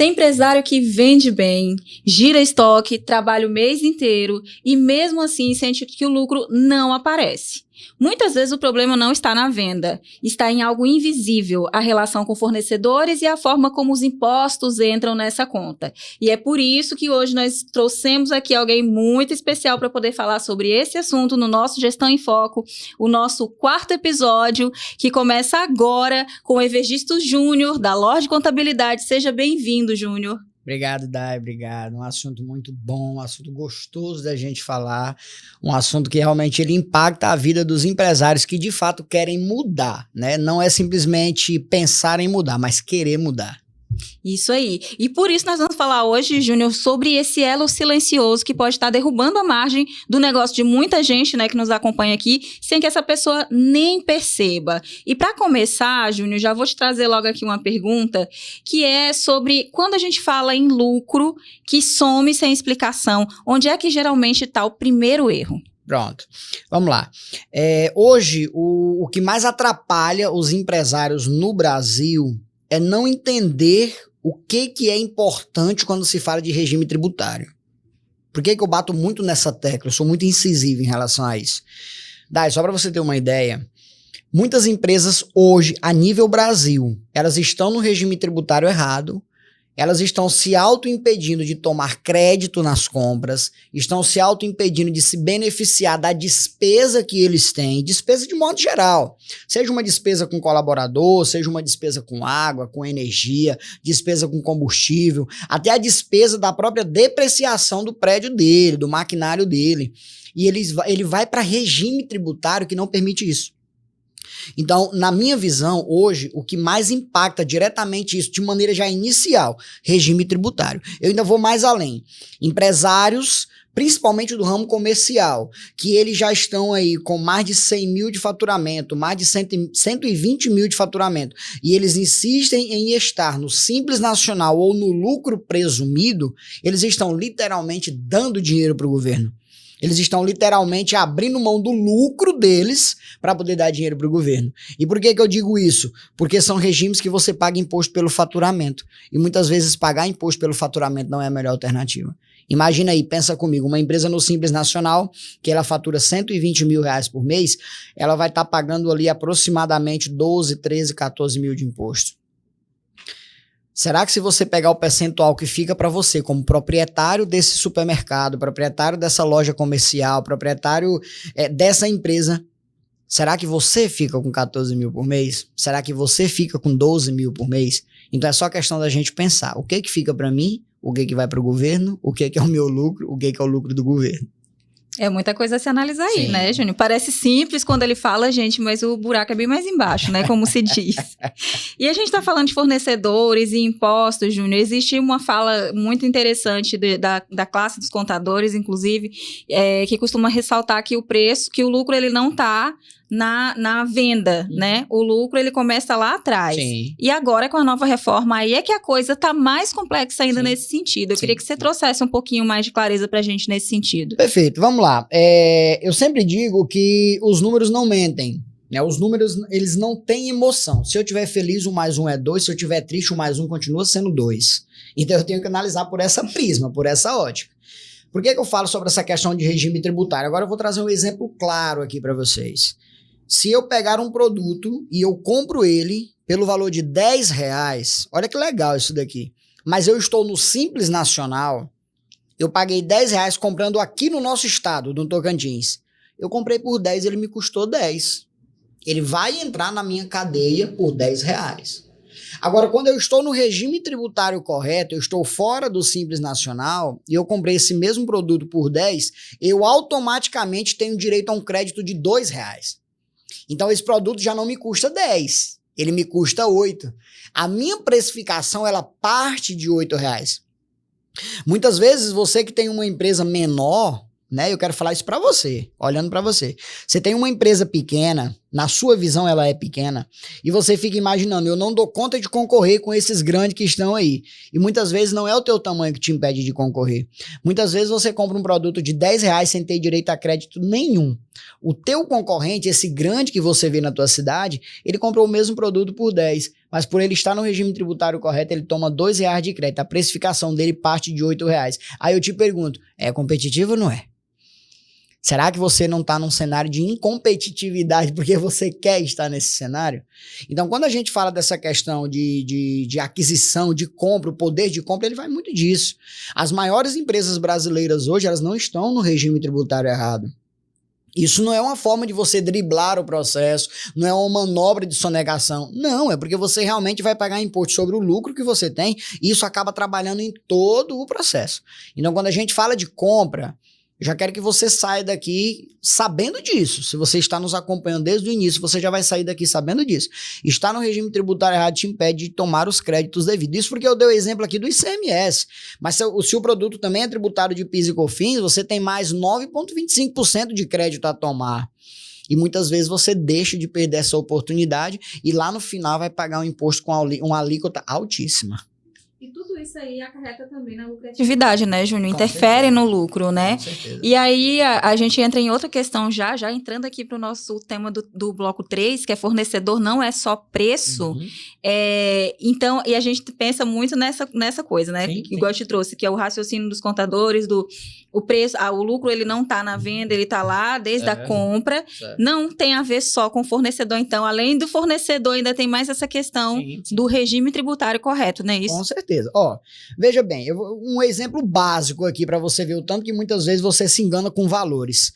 Tem empresário que vende bem, gira estoque, trabalha o mês inteiro e mesmo assim sente que o lucro não aparece. Muitas vezes o problema não está na venda, está em algo invisível, a relação com fornecedores e a forma como os impostos entram nessa conta. E é por isso que hoje nós trouxemos aqui alguém muito especial para poder falar sobre esse assunto no nosso Gestão em Foco, o nosso 4º episódio, que começa agora com o Evergisto Júnior, da Lorde Contabilidade. Seja bem-vindo, Júnior. Obrigado, Dai, obrigado. Um assunto muito bom, um assunto gostoso da gente falar, um assunto que realmente ele impacta a vida dos empresários que de fato querem mudar, né? Não é simplesmente pensar em mudar, mas querer mudar. Isso aí. E por isso nós vamos falar hoje, Júnior, sobre esse elo silencioso que pode estar derrubando a margem do negócio de muita gente, né, que nos acompanha aqui, sem que essa pessoa nem perceba. E para começar, Júnior, já vou te trazer logo aqui uma pergunta, que é sobre quando a gente fala em lucro que some sem explicação, onde é que geralmente está o primeiro erro? Pronto, vamos lá. Hoje, o que mais atrapalha os empresários no Brasil é não entender o que é importante quando se fala de regime tributário. Por que eu bato muito nessa tecla? Eu sou muito incisivo em relação a isso. Dai, só para você ter uma ideia, muitas empresas hoje, a nível Brasil, elas estão no regime tributário errado, elas estão se auto-impedindo de tomar crédito nas compras, estão se auto-impedindo de se beneficiar da despesa que eles têm, despesa de modo geral, seja uma despesa com colaborador, seja uma despesa com água, com energia, despesa com combustível, até a despesa da própria depreciação do prédio dele, do maquinário dele. E ele vai para regime tributário que não permite isso. Então, na minha visão, hoje, o que mais impacta diretamente isso, de maneira já inicial, regime tributário. Eu ainda vou mais além. Empresários, principalmente do ramo comercial, que eles já estão aí com mais de 100 mil de faturamento, mais de 120 mil de faturamento, e eles insistem em estar no Simples Nacional ou no lucro presumido, eles estão literalmente dando dinheiro para o governo. Eles estão literalmente abrindo mão do lucro deles para poder dar dinheiro para o governo. E por que eu digo isso? Porque são regimes que você paga imposto pelo faturamento. E muitas vezes pagar imposto pelo faturamento não é a melhor alternativa. Imagina aí, pensa comigo, uma empresa no Simples Nacional, que ela fatura 120 mil reais por mês, ela vai estar pagando ali aproximadamente 12, 13, 14 mil de imposto. Será que se você pegar o percentual que fica para você como proprietário desse supermercado, proprietário dessa loja comercial, proprietário dessa empresa, será que você fica com 14 mil por mês? Será que você fica com 12 mil por mês? Então é só questão da gente pensar, o que fica para mim, o que vai para o governo, o que é o meu lucro, o que é o lucro do governo. É muita coisa a se analisar aí, Sim. né, Júnior? Parece simples quando ele fala, gente, mas o buraco é bem mais embaixo, né, como se diz. E a gente tá falando de fornecedores e impostos, Júnior. Existe uma fala muito interessante da classe dos contadores, inclusive, que costuma ressaltar que que o lucro ele não tá na venda, né? O lucro, ele começa lá atrás. Sim. E agora, com a nova reforma, aí é que a coisa tá mais complexa ainda nesse sentido. Eu queria que você trouxesse um pouquinho mais de clareza pra gente nesse sentido. Perfeito, vamos lá. Eu sempre digo que os números não mentem, né? Os números, eles não têm emoção. Se eu estiver feliz, 1 mais 1 é 2. Se eu estiver triste, 1 mais 1 continua sendo 2. Então, eu tenho que analisar por essa prisma, por essa ótica. Por que eu falo sobre essa questão de regime tributário? Agora eu vou trazer um exemplo claro aqui para vocês. Se eu pegar um produto e eu compro ele pelo valor de R$10, olha que legal isso daqui, mas eu estou no Simples Nacional, eu paguei R$10 comprando aqui no nosso estado, no Tocantins. Eu comprei por 10, ele me custou 10. Ele vai entrar na minha cadeia por R$10. Agora, quando eu estou no regime tributário correto, eu estou fora do Simples Nacional e eu comprei esse mesmo produto por 10, eu automaticamente tenho direito a um crédito de R$2. Então, esse produto já não me custa 10, ele me custa 8. A minha precificação, ela parte de R$8. Muitas vezes, você que tem uma empresa menor, né? Eu quero falar isso para você, olhando para você. Você tem uma empresa pequena, Na sua visão, ela é pequena. E você fica imaginando, eu não dou conta de concorrer com esses grandes que estão aí. E muitas vezes não é o teu tamanho que te impede de concorrer. Muitas vezes você compra um produto de R$10 sem ter direito a crédito nenhum. O teu concorrente, esse grande que você vê na tua cidade, ele comprou o mesmo produto por 10, mas por ele estar no regime tributário correto, ele toma R$2 de crédito. A precificação dele parte de R$8. Aí eu te pergunto, é competitivo ou não é? Será que você não está num cenário de incompetitividade porque você quer estar nesse cenário? Então, quando a gente fala dessa questão de aquisição, de compra, o poder de compra, ele vai muito disso. As maiores empresas brasileiras hoje, elas não estão no regime tributário errado. Isso não é uma forma de você driblar o processo, não é uma manobra de sonegação. Não, é porque você realmente vai pagar imposto sobre o lucro que você tem e isso acaba trabalhando em todo o processo. Então, quando a gente fala de compra, eu já quero que você saia daqui sabendo disso. Se você está nos acompanhando desde o início, você já vai sair daqui sabendo disso. Estar no regime tributário errado te impede de tomar os créditos devidos. Isso porque eu dei o exemplo aqui do ICMS. Mas se o produto também é tributário de PIS e COFINS, você tem mais 9,25% de crédito a tomar. E muitas vezes você deixa de perder essa oportunidade e lá no final vai pagar um imposto com uma alíquota altíssima. E tudo isso aí acarreta também na lucratividade, né, Júnior? Com Interfere certeza. no lucro, né? Com certeza. E aí a gente entra em outra questão já entrando aqui para o nosso tema do bloco 3, que é fornecedor não é só preço. Uhum. Então, e a gente pensa muito nessa coisa, né? Sim, Igual eu te trouxe, que é o raciocínio dos contadores, o preço, o lucro ele não está na venda, ele está lá desde a compra. Certo. Não tem a ver só com o fornecedor. Então, além do fornecedor, ainda tem mais essa questão do regime tributário correto, não é isso? Com certeza. Ó, veja bem, um exemplo básico aqui para você ver o tanto que muitas vezes você se engana com valores.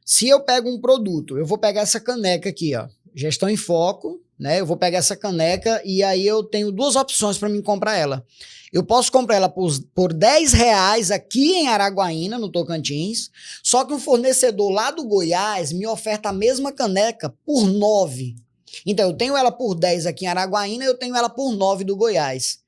Se eu pego um produto, eu vou pegar essa caneca aqui, ó, Gestão em Foco, né? Eu vou pegar essa caneca e aí eu tenho duas opções para mim comprar ela. Eu posso comprar ela por R$10 aqui em Araguaína, no Tocantins, só que um fornecedor lá do Goiás me oferta a mesma caneca por R$9. Então eu tenho ela por 10 aqui em Araguaína e eu tenho ela por 9 do Goiás.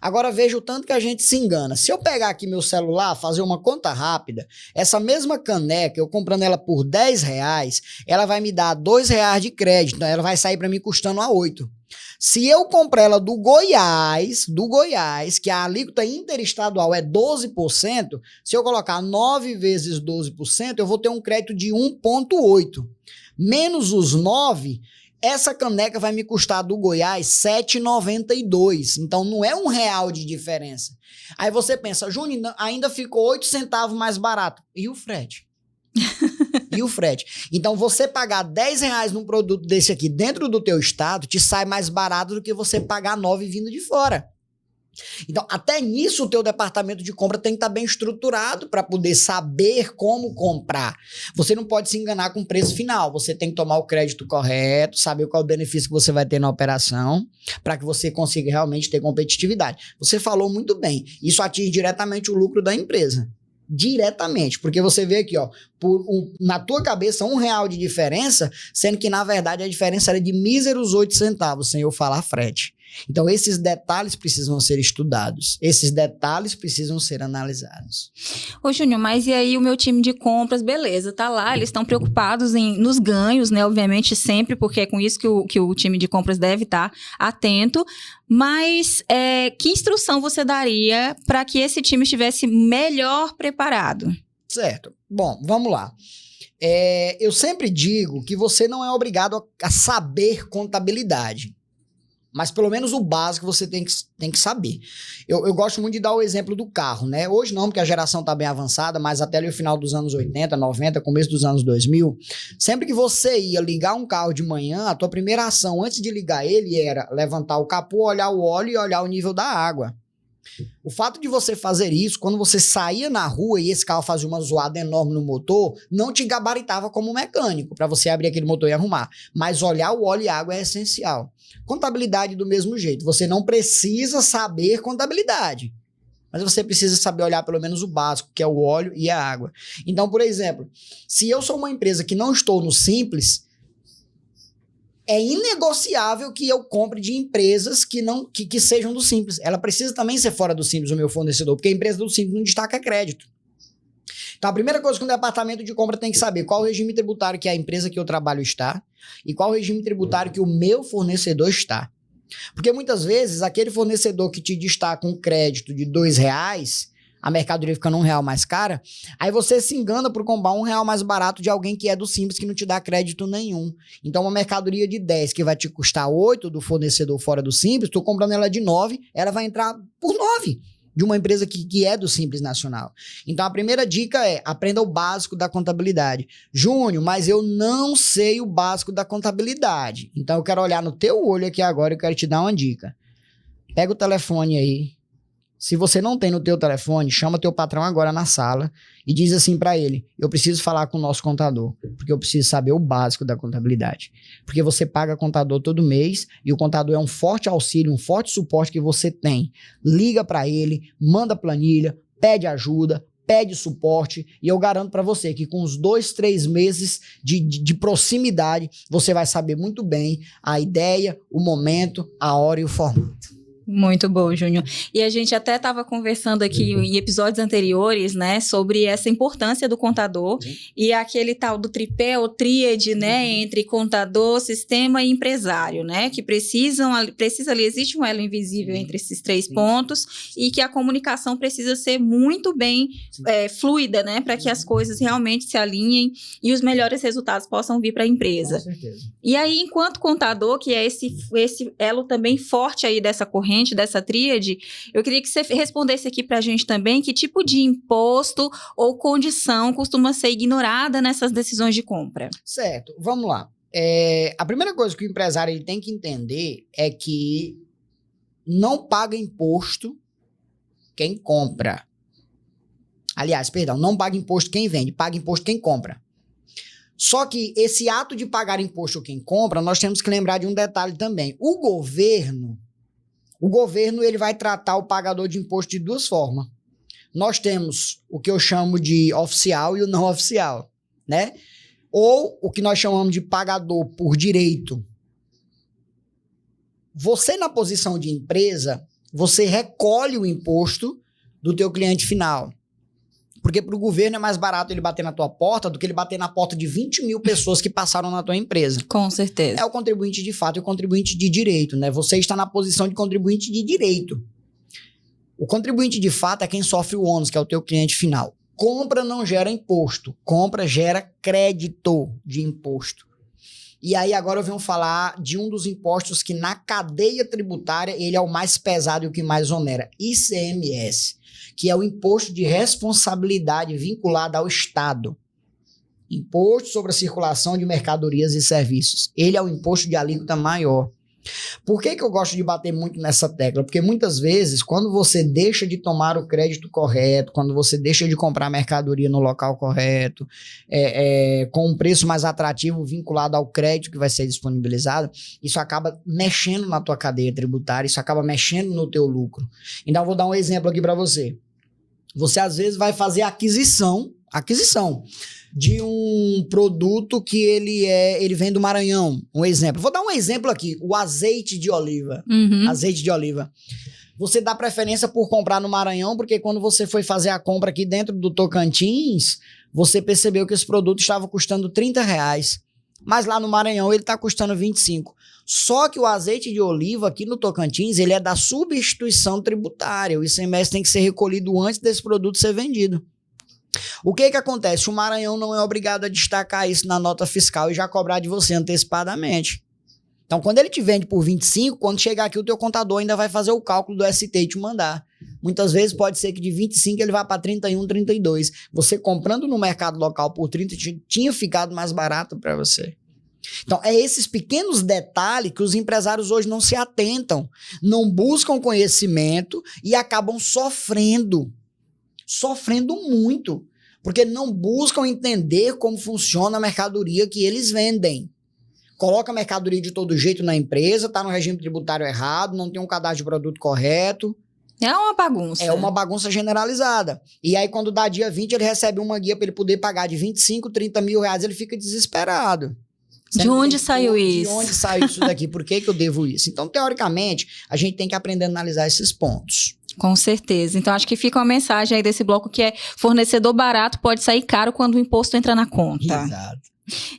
Agora veja o tanto que a gente se engana. Se eu pegar aqui meu celular, fazer uma conta rápida, essa mesma caneca, eu comprando ela por R$10, ela vai me dar R$2 de crédito, então ela vai sair para mim custando a 8. Se eu comprar ela do Goiás, que a alíquota interestadual é 12%, se eu colocar 9 vezes 12%, eu vou ter um crédito de 1,8. Menos os 9, essa caneca vai me custar do Goiás R$ 7,92. Então não é R$1 de diferença. Aí você pensa, Júnior, ainda ficou 8 centavos mais barato. E o frete? E o frete? Então você pagar R$10 num produto desse aqui dentro do teu estado te sai mais barato do que você pagar 9 vindo de fora. Então, até nisso o teu departamento de compra tem que estar bem estruturado para poder saber como comprar. Você não pode se enganar com o preço final. Você tem que tomar o crédito correto, saber qual é o benefício que você vai ter na operação, para que você consiga realmente ter competitividade. Você falou muito bem. Isso atinge diretamente o lucro da empresa. Diretamente, porque você vê aqui, ó, na tua cabeça R$1 de diferença, sendo que na verdade a diferença era de míseros 8 centavos, sem eu falar frete. Então esses detalhes precisam ser estudados, esses detalhes precisam ser analisados. Ô Júnior, mas e aí o meu time de compras, beleza, tá lá, eles estão preocupados nos ganhos, né, obviamente sempre, porque é com isso que o time de compras deve estar atento, mas que instrução você daria para que esse time estivesse melhor preparado? Certo, bom, vamos lá. Eu sempre digo que você não é obrigado a saber contabilidade. Mas pelo menos o básico você tem que saber. Eu gosto muito de dar o exemplo do carro, né? Hoje não, porque a geração está bem avançada, mas até ali o final dos anos 80, 90, começo dos anos 2000, sempre que você ia ligar um carro de manhã, a tua primeira ação antes de ligar ele era levantar o capô, olhar o óleo e olhar o nível da água. O fato de você fazer isso, quando você saía na rua e esse carro fazia uma zoada enorme no motor, não te gabaritava como mecânico para você abrir aquele motor e arrumar. Mas olhar o óleo e a água é essencial. Contabilidade do mesmo jeito. Você não precisa saber contabilidade, mas você precisa saber olhar pelo menos o básico, que é o óleo e a água. Então, por exemplo, se eu sou uma empresa que não estou no Simples, é inegociável que eu compre de empresas que sejam do Simples. Ela precisa também ser fora do Simples, o meu fornecedor, porque a empresa do Simples não destaca crédito. Então, a primeira coisa que um departamento de compra tem que saber qual o regime tributário que a empresa que eu trabalho está e qual o regime tributário que o meu fornecedor está. Porque muitas vezes, aquele fornecedor que te destaca um crédito de R$2, a mercadoria fica R$1 mais cara, aí você se engana por comprar R$1 mais barato de alguém que é do Simples, que não te dá crédito nenhum. Então, uma mercadoria de 10 que vai te custar 8 do fornecedor fora do Simples, tu comprando ela de 9, ela vai entrar por 9 de uma empresa que é do Simples Nacional. Então, a primeira dica é, aprenda o básico da contabilidade. Júnior, mas eu não sei o básico da contabilidade. Então, eu quero olhar no teu olho aqui agora e eu quero te dar uma dica. Pega o telefone aí. Se você não tem no teu telefone, chama teu patrão agora na sala e diz assim pra ele, eu preciso falar com o nosso contador, porque eu preciso saber o básico da contabilidade. Porque você paga contador todo mês e o contador é um forte auxílio, um forte suporte que você tem. Liga pra ele, manda planilha, pede ajuda, pede suporte e eu garanto pra você que com uns 2, 3 meses de proximidade, você vai saber muito bem a ideia, o momento, a hora e o formato. Muito bom, Júnior. E a gente até estava conversando aqui em episódios anteriores, né, sobre essa importância do contador. Sim. E aquele tal do tripé ou tríade, né, entre contador, sistema e empresário, né, que precisa ali, existe um elo invisível entre esses 3 pontos e que a comunicação precisa ser muito bem fluida, né, para que as coisas realmente se alinhem e os melhores resultados possam vir para a empresa. Com certeza. E aí, enquanto contador, que é esse elo também forte aí dessa corrente, dessa tríade, eu queria que você respondesse aqui pra gente também que tipo de imposto ou condição costuma ser ignorada nessas decisões de compra. Certo, vamos lá. A primeira coisa que o empresário ele tem que entender é que não paga imposto quem compra. Aliás, perdão, não paga imposto quem vende, paga imposto quem compra. Só que esse ato de pagar imposto quem compra, nós temos que lembrar de um detalhe também. O governo ele vai tratar o pagador de imposto de 2 formas. Nós temos o que eu chamo de oficial e o não oficial, né? Ou o que nós chamamos de pagador por direito. Você, na posição de empresa, você recolhe o imposto do teu cliente final. Porque para o governo é mais barato ele bater na tua porta do que ele bater na porta de 20 mil pessoas que passaram na tua empresa. Com certeza. É o contribuinte de fato e o contribuinte de direito, né? Você está na posição de contribuinte de direito. O contribuinte de fato é quem sofre o ônus, que é o teu cliente final. Compra não gera imposto. Compra gera crédito de imposto. E aí agora eu venho falar de um dos impostos que na cadeia tributária ele é o mais pesado e o que mais onera. ICMS. Que é o imposto de responsabilidade vinculado ao Estado. Imposto sobre a circulação de mercadorias e serviços. Ele é o imposto de alíquota maior. Por que eu gosto de bater muito nessa tecla? Porque muitas vezes, quando você deixa de tomar o crédito correto, quando você deixa de comprar mercadoria no local correto, com um preço mais atrativo vinculado ao crédito que vai ser disponibilizado, isso acaba mexendo na tua cadeia tributária, isso acaba mexendo no teu lucro. Então, eu vou dar um exemplo aqui para você. Você, às vezes, vai fazer aquisição de um produto que ele vem do Maranhão. Um exemplo. Vou dar um exemplo aqui. O azeite de oliva. Azeite de oliva. Você dá preferência por comprar no Maranhão, porque quando você foi fazer a compra aqui dentro do Tocantins, você percebeu que esse produto estava custando R$30. Mas lá no Maranhão ele está custando 25. Só que o azeite de oliva aqui no Tocantins, ele é da substituição tributária. O ICMS tem que ser recolhido antes desse produto ser vendido. O que acontece? O Maranhão não é obrigado a destacar isso na nota fiscal e já cobrar de você antecipadamente. Então, quando ele te vende por 25, quando chegar aqui o teu contador ainda vai fazer o cálculo do ST e te mandar. Muitas vezes pode ser que de 25 ele vá para 31, 32. Você comprando no mercado local por 30 tinha ficado mais barato para você. Então, é esses pequenos detalhes que os empresários hoje não se atentam, não buscam conhecimento e acabam sofrendo muito, porque não buscam entender como funciona a mercadoria que eles vendem. Coloca a mercadoria de todo jeito na empresa, está no regime tributário errado, não tem um cadastro de produto correto. É uma bagunça. É uma bagunça generalizada. E aí, quando dá dia 20, ele recebe uma guia para ele poder pagar de 25, 30 mil reais, ele fica desesperado. De onde saiu isso? De onde saiu isso daqui? Por que eu devo isso? Então, teoricamente, a gente tem que aprender a analisar esses pontos. Com certeza. Então, acho que fica uma mensagem aí desse bloco que é fornecedor barato pode sair caro quando o imposto entra na conta. Exato.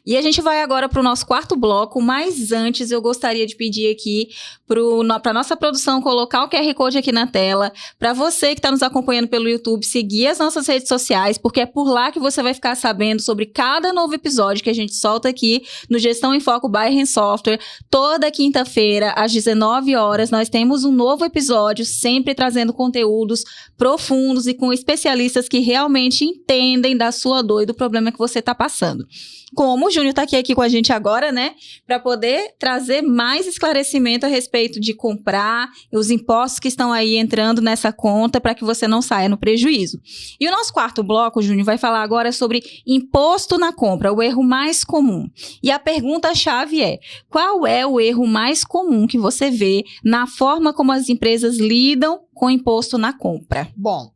E a gente vai agora para o nosso quarto bloco, mas antes eu gostaria de pedir aqui para nossa produção colocar o QR Code aqui na tela, para você que está nos acompanhando pelo YouTube, seguir as nossas redes sociais, porque é por lá que você vai ficar sabendo sobre cada novo episódio que a gente solta aqui no Gestão em Foco by REN Software. Toda quinta-feira, às 19 horas, nós temos um novo episódio, sempre trazendo conteúdos profundos e com especialistas que realmente entendem da sua dor e do problema que você está passando. Como o Júnior está aqui com a gente agora, né? Para poder trazer mais esclarecimento a respeito de comprar, os impostos que estão aí entrando nessa conta para que você não saia no prejuízo. E o nosso quarto bloco, Júnior, vai falar agora sobre imposto na compra, o erro mais comum. E a pergunta-chave é: qual é o erro mais comum que você vê na forma como as empresas lidam com imposto na compra? Bom,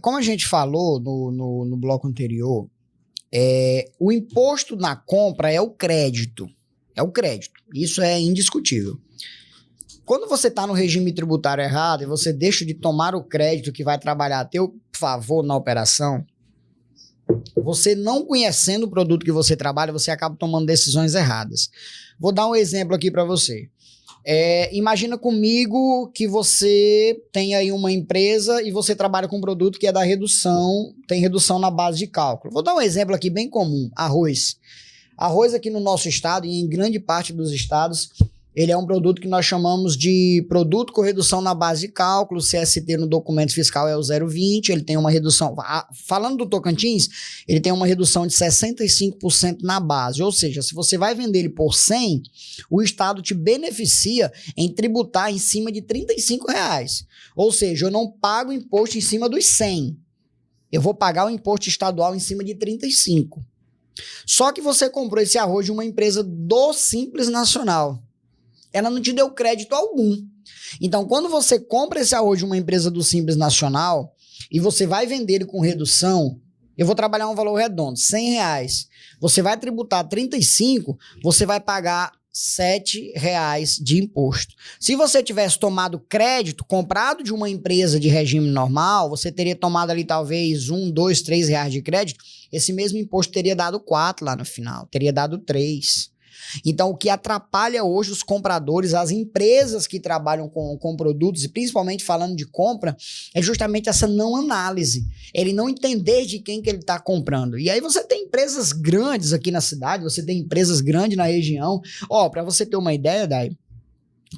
como a gente falou no bloco anterior, o imposto na compra é o crédito. É o crédito. Isso é indiscutível. Quando você está no regime tributário errado e você deixa de tomar o crédito que vai trabalhar a teu favor na operação, você não conhecendo o produto que você trabalha, você acaba tomando decisões erradas. Vou dar um exemplo aqui para você. Imagina comigo que você tem aí uma empresa e você trabalha com um produto que é da redução, tem redução na base de cálculo. Vou dar um exemplo aqui bem comum, arroz. Arroz aqui no nosso estado e em grande parte dos estados, ele é um produto que nós chamamos de produto com redução na base de cálculo, CST no documento fiscal é o 0,20, ele tem uma redução, falando do Tocantins, ele tem uma redução de 65% na base, ou seja, se você vai vender ele por 100, o estado te beneficia em tributar em cima de R$35, ou seja, eu não pago imposto em cima dos 100, eu vou pagar o imposto estadual em cima de 35. Só que você comprou esse arroz de uma empresa do Simples Nacional, ela não te deu crédito algum. Então, quando você compra esse arroz de uma empresa do Simples Nacional e você vai vender ele com redução, eu vou trabalhar um valor redondo, R$100. Você vai tributar 35, você vai pagar R$7 de imposto. Se você tivesse tomado crédito, comprado de uma empresa de regime normal, você teria tomado ali talvez R$1, R$2, R$3 de crédito, esse mesmo imposto teria dado 4 lá no final, teria dado 3. Então, o que atrapalha hoje os compradores, as empresas que trabalham com produtos, e principalmente falando de compra, é justamente essa não análise. Ele não entender de quem que ele está comprando. E aí você tem empresas grandes aqui na cidade, você tem empresas grandes na região. Para você ter uma ideia, Dai,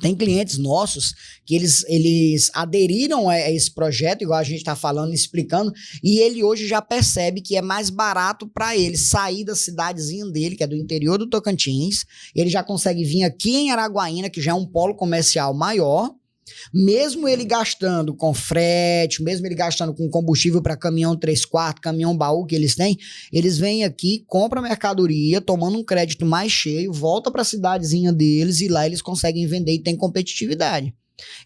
tem clientes nossos que eles aderiram a esse projeto, igual a gente está falando, explicando, e ele hoje já percebe que é mais barato para ele sair da cidadezinha dele, que é do interior do Tocantins, ele já consegue vir aqui em Araguaína, que já é um polo comercial maior, mesmo ele gastando com frete, mesmo ele gastando com combustível para caminhão 3/4, caminhão baú que eles têm, eles vêm aqui, compram mercadoria, tomando um crédito mais cheio, volta para a cidadezinha deles e lá eles conseguem vender e tem competitividade.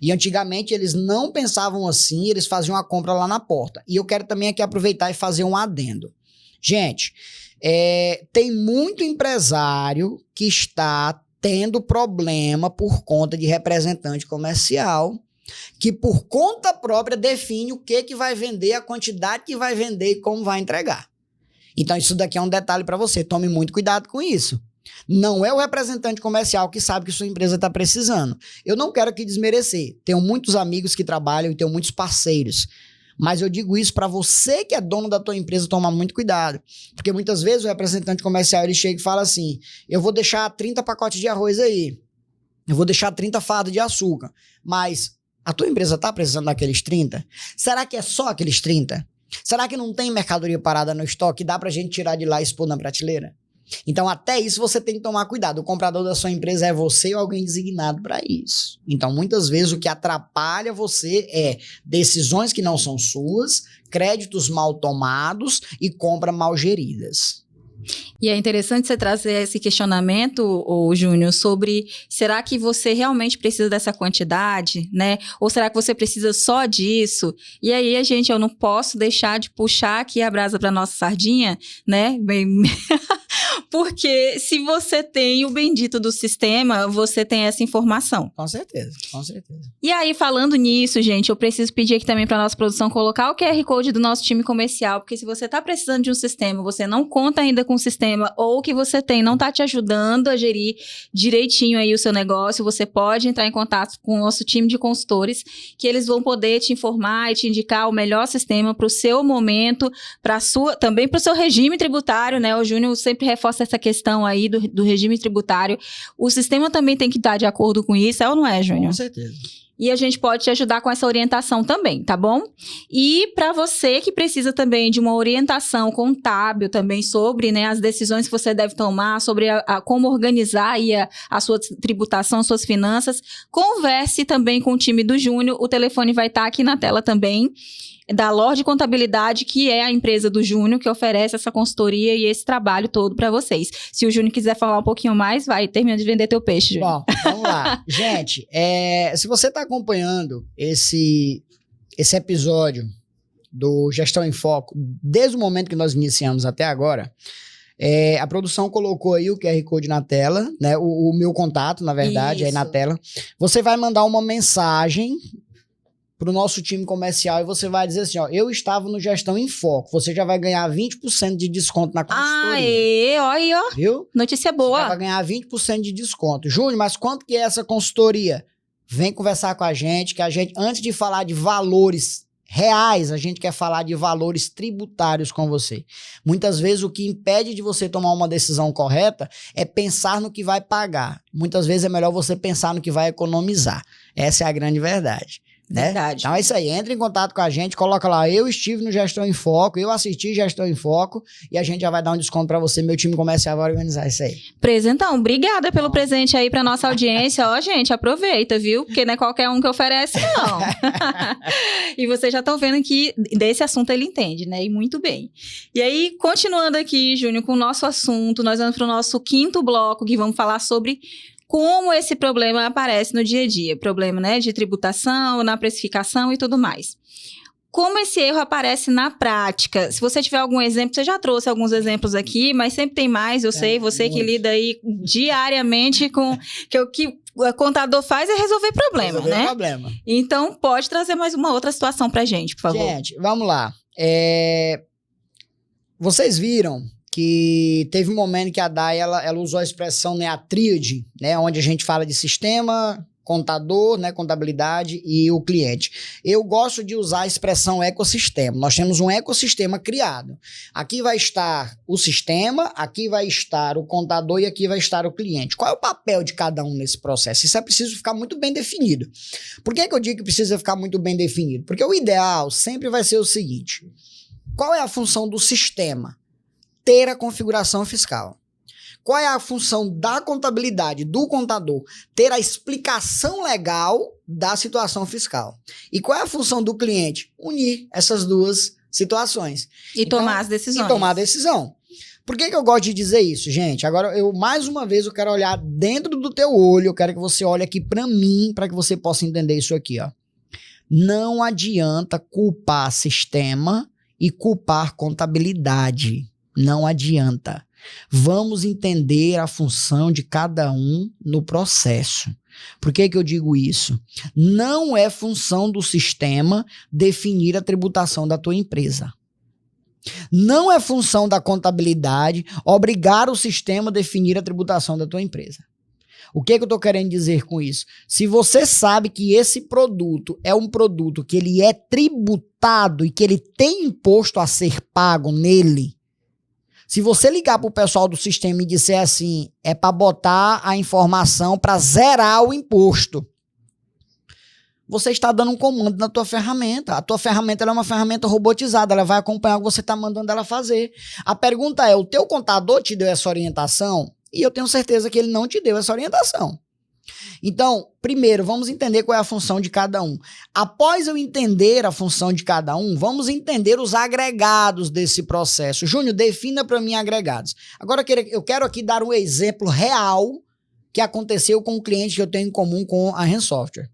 E antigamente eles não pensavam assim, eles faziam a compra lá na porta. E eu quero também aqui aproveitar e fazer um adendo. Gente, tem muito empresário que está tendo problema por conta de representante comercial, que por conta própria define o que vai vender, a quantidade que vai vender e como vai entregar. Então isso daqui é um detalhe para você, tome muito cuidado com isso. Não é o representante comercial que sabe que sua empresa está precisando. Eu não quero aqui desmerecer, tenho muitos amigos que trabalham e tenho muitos parceiros, mas eu digo isso para você que é dono da tua empresa tomar muito cuidado. Porque muitas vezes o representante comercial ele chega e fala assim, eu vou deixar 30 pacotes de arroz aí, eu vou deixar 30 fardos de açúcar, mas a tua empresa está precisando daqueles 30? Será que é só aqueles 30? Será que não tem mercadoria parada no estoque que dá pra gente tirar de lá e expor na prateleira? Então até isso você tem que tomar cuidado. O comprador da sua empresa é você ou alguém designado para isso. Então muitas vezes o que atrapalha você é decisões que não são suas, créditos mal tomados e compra mal geridas. E é interessante você trazer esse questionamento, Júnior, sobre será que você realmente precisa dessa quantidade, né? Ou será que você precisa só disso? E aí, eu não posso deixar de puxar aqui a brasa para nossa sardinha, né? Porque se você tem o bendito do sistema, você tem essa informação. Com certeza, com certeza. E aí, falando nisso, gente, eu preciso pedir aqui também para nossa produção colocar o QR Code do nosso time comercial, porque se você está precisando de um sistema, você não conta ainda com o sistema, ou o que você tem não está te ajudando a gerir direitinho aí o seu negócio, você pode entrar em contato com o nosso time de consultores, que eles vão poder te informar e te indicar o melhor sistema para o seu momento, também para o seu regime tributário, né? O Júnior sempre reforça essa questão aí do regime tributário. O sistema também tem que estar de acordo com isso, é ou não é, Júnior? Com certeza. E a gente pode te ajudar com essa orientação também, tá bom? E para você que precisa também de uma orientação contábil também sobre, né, as decisões que você deve tomar, sobre como organizar aí a sua tributação, suas finanças, converse também com o time do Júnior. O telefone vai estar aqui na tela também, da Lorde Contabilidade, que é a empresa do Júnior, que oferece essa consultoria e esse trabalho todo para vocês. Se o Júnior quiser falar um pouquinho mais, vai, termina de vender teu peixe, Júnior. Bom, vamos lá. Gente, se você está acompanhando esse episódio do Gestão em Foco, desde o momento que nós iniciamos até agora, a produção colocou aí o QR Code na tela, né? O meu contato, na verdade, aí na tela. Você vai mandar uma mensagem para o nosso time comercial e você vai dizer assim, ó, eu estava no Gestão em Foco, você já vai ganhar 20% de desconto na consultoria. Olha aí, ó. Viu? Notícia boa. Você vai ganhar 20% de desconto. Júnior, mas quanto que é essa consultoria? Vem conversar com a gente, que a gente, antes de falar de valores reais, a gente quer falar de valores tributários com você. Muitas vezes o que impede de você tomar uma decisão correta é pensar no que vai pagar. Muitas vezes é melhor você pensar no que vai economizar. Essa é a grande verdade. Né? Verdade. Então é isso aí, entre em contato com a gente, coloca lá, eu estive no Gestão em Foco, eu assisti Gestão em Foco e a gente já vai dar um desconto pra você, meu time comercial vai organizar isso aí. Presentão, obrigada pelo presente aí pra nossa audiência, ó gente, aproveita, viu? Porque não é qualquer um que oferece, não. E vocês já estão vendo que desse assunto ele entende, né? E muito bem. E aí, continuando aqui, Júnior, com o nosso assunto, nós vamos pro nosso quinto bloco, que vamos falar sobre como esse problema aparece no dia a dia. Problema, né, de tributação, na precificação e tudo mais. Como esse erro aparece na prática? Se você tiver algum exemplo, você já trouxe alguns exemplos aqui, mas sempre tem mais, eu sei, você que lida aí diariamente com... que o que o contador faz é resolver problema, né? Problema. Então, pode trazer mais uma outra situação pra gente, por favor. Gente, vamos lá. Vocês viram que teve um momento que a Day, ela usou a expressão, né, a tríade, né, onde a gente fala de sistema, contador, né, contabilidade e o cliente. Eu gosto de usar a expressão ecossistema. Nós temos um ecossistema criado. Aqui vai estar o sistema, aqui vai estar o contador e aqui vai estar o cliente. Qual é o papel de cada um nesse processo? Isso é preciso ficar muito bem definido. Por que eu digo que precisa ficar muito bem definido? Porque o ideal sempre vai ser o seguinte: qual é a função do sistema? Ter a configuração fiscal. Qual é a função da contabilidade, do contador? Ter a explicação legal da situação fiscal. E qual é a função do cliente? Unir essas duas situações. E tomar as decisões. E tomar a decisão. Por que eu gosto de dizer isso, gente? Agora, mais uma vez, eu quero olhar dentro do teu olho, eu quero que você olhe aqui para mim, para que você possa entender isso aqui, ó. Não adianta culpar sistema e culpar contabilidade. Não adianta. Vamos entender a função de cada um no processo. Por que eu digo isso? Não é função do sistema definir a tributação da tua empresa. Não é função da contabilidade obrigar o sistema a definir a tributação da tua empresa. O que eu estou querendo dizer com isso? Se você sabe que esse produto é um produto que ele é tributado e que ele tem imposto a ser pago nele, se você ligar para o pessoal do sistema e disser assim, é para botar a informação para zerar o imposto, você está dando um comando na tua ferramenta. A tua ferramenta ela é uma ferramenta robotizada, ela vai acompanhar o que você está mandando ela fazer. A pergunta é, o teu contador te deu essa orientação? E eu tenho certeza que ele não te deu essa orientação. Então, primeiro, vamos entender qual é a função de cada um. Após eu entender a função de cada um, vamos entender os agregados desse processo. Júnior, defina para mim agregados. Agora, eu quero aqui dar um exemplo real que aconteceu com um cliente que eu tenho em comum com a Ren Software.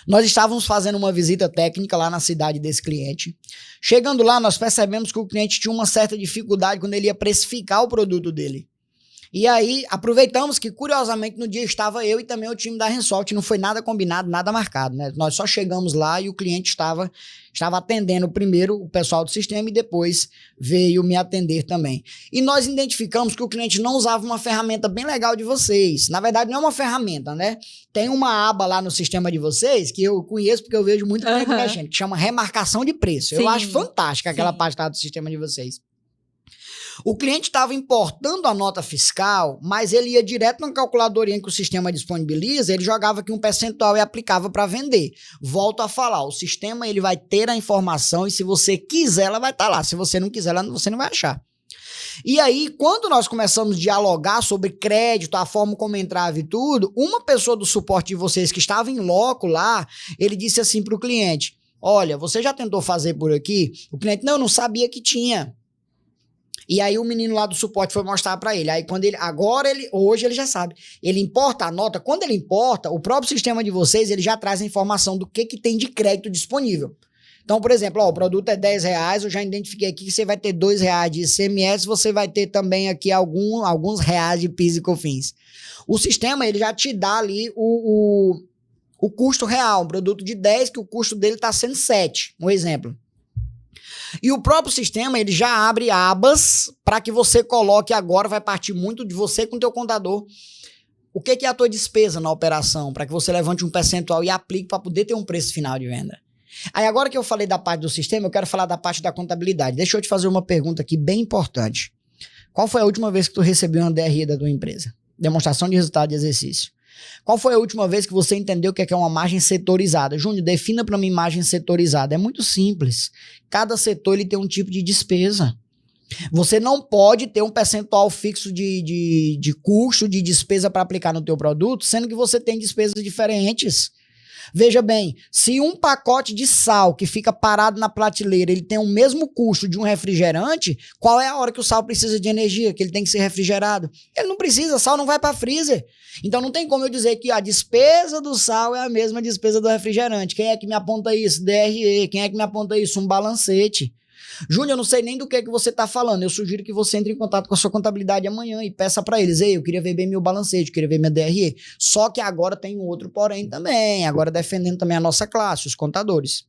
Nós estávamos fazendo uma visita técnica lá na cidade desse cliente. Chegando lá, nós percebemos que o cliente tinha uma certa dificuldade quando ele ia precificar o produto dele. E aí, aproveitamos que, curiosamente, no dia estava eu e também o time da Rensoft. Não foi nada combinado, nada marcado, né? Nós só chegamos lá e o cliente estava atendendo primeiro o pessoal do sistema e depois veio me atender também. E nós identificamos que o cliente não usava uma ferramenta bem legal de vocês. Na verdade, não é uma ferramenta, né? Tem uma aba lá no sistema de vocês, que eu conheço porque eu vejo muito cliente mexendo, que chama remarcação de preço. Sim. Eu acho fantástica aquela parte lá do sistema de vocês. O cliente estava importando a nota fiscal, mas ele ia direto na calculadorinha que o sistema disponibiliza, ele jogava aqui um percentual e aplicava para vender. Volto a falar, o sistema ele vai ter a informação e se você quiser, ela vai estar lá. Se você não quiser, você não vai achar. E aí, quando nós começamos a dialogar sobre crédito, a forma como entrava e tudo, uma pessoa do suporte de vocês que estava em loco lá, ele disse assim para o cliente, olha, você já tentou fazer por aqui? O cliente, não sabia que tinha. E aí o menino lá do suporte foi mostrar para ele. Aí quando hoje ele já sabe. Ele importa a nota. Quando ele importa, o próprio sistema de vocês, ele já traz a informação do que tem de crédito disponível. Então, por exemplo, o produto é R$10, eu já identifiquei aqui que você vai ter R$2 de ICMS, você vai ter também aqui alguns reais de PIS e COFINS. O sistema, ele já te dá ali o custo real. Um produto de 10, que o custo dele está sendo 7, um exemplo. E o próprio sistema, ele já abre abas para que você coloque agora, vai partir muito de você com o teu contador. O que é a tua despesa na operação? Para que você levante um percentual e aplique para poder ter um preço final de venda. Aí agora que eu falei da parte do sistema, eu quero falar da parte da contabilidade. Deixa eu te fazer uma pergunta aqui bem importante. Qual foi a última vez que tu recebeu uma DRE da tua empresa? Demonstração de resultado de exercício. Qual foi a última vez que você entendeu o que é uma margem setorizada? Júnior, defina para mim margem setorizada. É muito simples. Cada setor ele tem um tipo de despesa. Você não pode ter um percentual fixo de custo, de despesa para aplicar no teu produto, sendo que você tem despesas diferentes. Veja bem, se um pacote de sal que fica parado na prateleira, ele tem o mesmo custo de um refrigerante, qual é a hora que o sal precisa de energia, que ele tem que ser refrigerado? Ele não precisa, sal não vai para freezer. Então não tem como eu dizer que a despesa do sal é a mesma despesa do refrigerante. Quem é que me aponta isso? DRE. Quem é que me aponta isso? Um balancete. Júnior, eu não sei nem do que você está falando. Eu sugiro que você entre em contato com a sua contabilidade amanhã e peça para eles. Ei, eu queria ver bem meu balancete, eu queria ver minha DRE. Só que agora tem um outro porém também. Agora defendendo também a nossa classe, os contadores.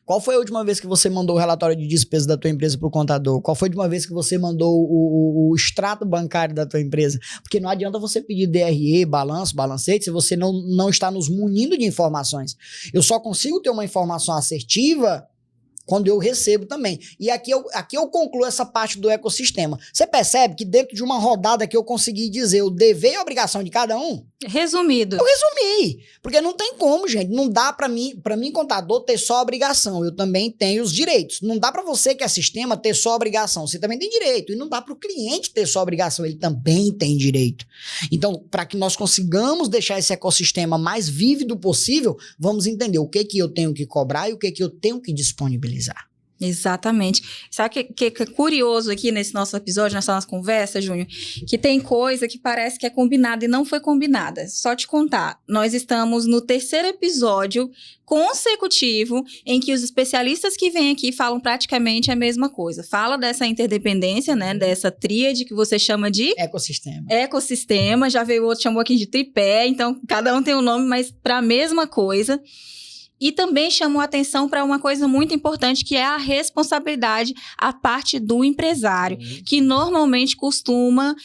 Qual foi a última vez que você mandou o relatório de despesa da tua empresa para o contador? Qual foi a última vez que você mandou o extrato bancário da tua empresa? Porque não adianta você pedir DRE, balanço, balancete, se você não está nos munindo de informações. Eu só consigo ter uma informação assertiva quando eu recebo também. E aqui eu concluo essa parte do ecossistema. Você percebe que dentro de uma rodada que eu consegui dizer o dever e a obrigação de cada um? Resumido. Eu resumi. Porque não tem como, gente. Não dá para mim, contador, ter só a obrigação. Eu também tenho os direitos. Não dá para você que é sistema ter só a obrigação. Você também tem direito. E não dá para o cliente ter só a obrigação. Ele também tem direito. Então, para que nós consigamos deixar esse ecossistema mais vívido possível, vamos entender o que eu tenho que cobrar e o que eu tenho que disponibilizar. Exatamente. Sabe o que é curioso aqui nesse nosso episódio, nessa nossa conversa, Júnior? Que tem coisa que parece que é combinada e não foi combinada. Só te contar, nós estamos no 3º episódio consecutivo em que os especialistas que vêm aqui falam praticamente a mesma coisa. Fala dessa interdependência, né? Dessa tríade que você chama de... Ecossistema. Já veio outro, chamou aqui de tripé. Então, cada um tem um nome, mas para a mesma coisa. E também chamou atenção para uma coisa muito importante, que é a responsabilidade, a parte do empresário, que normalmente costuma...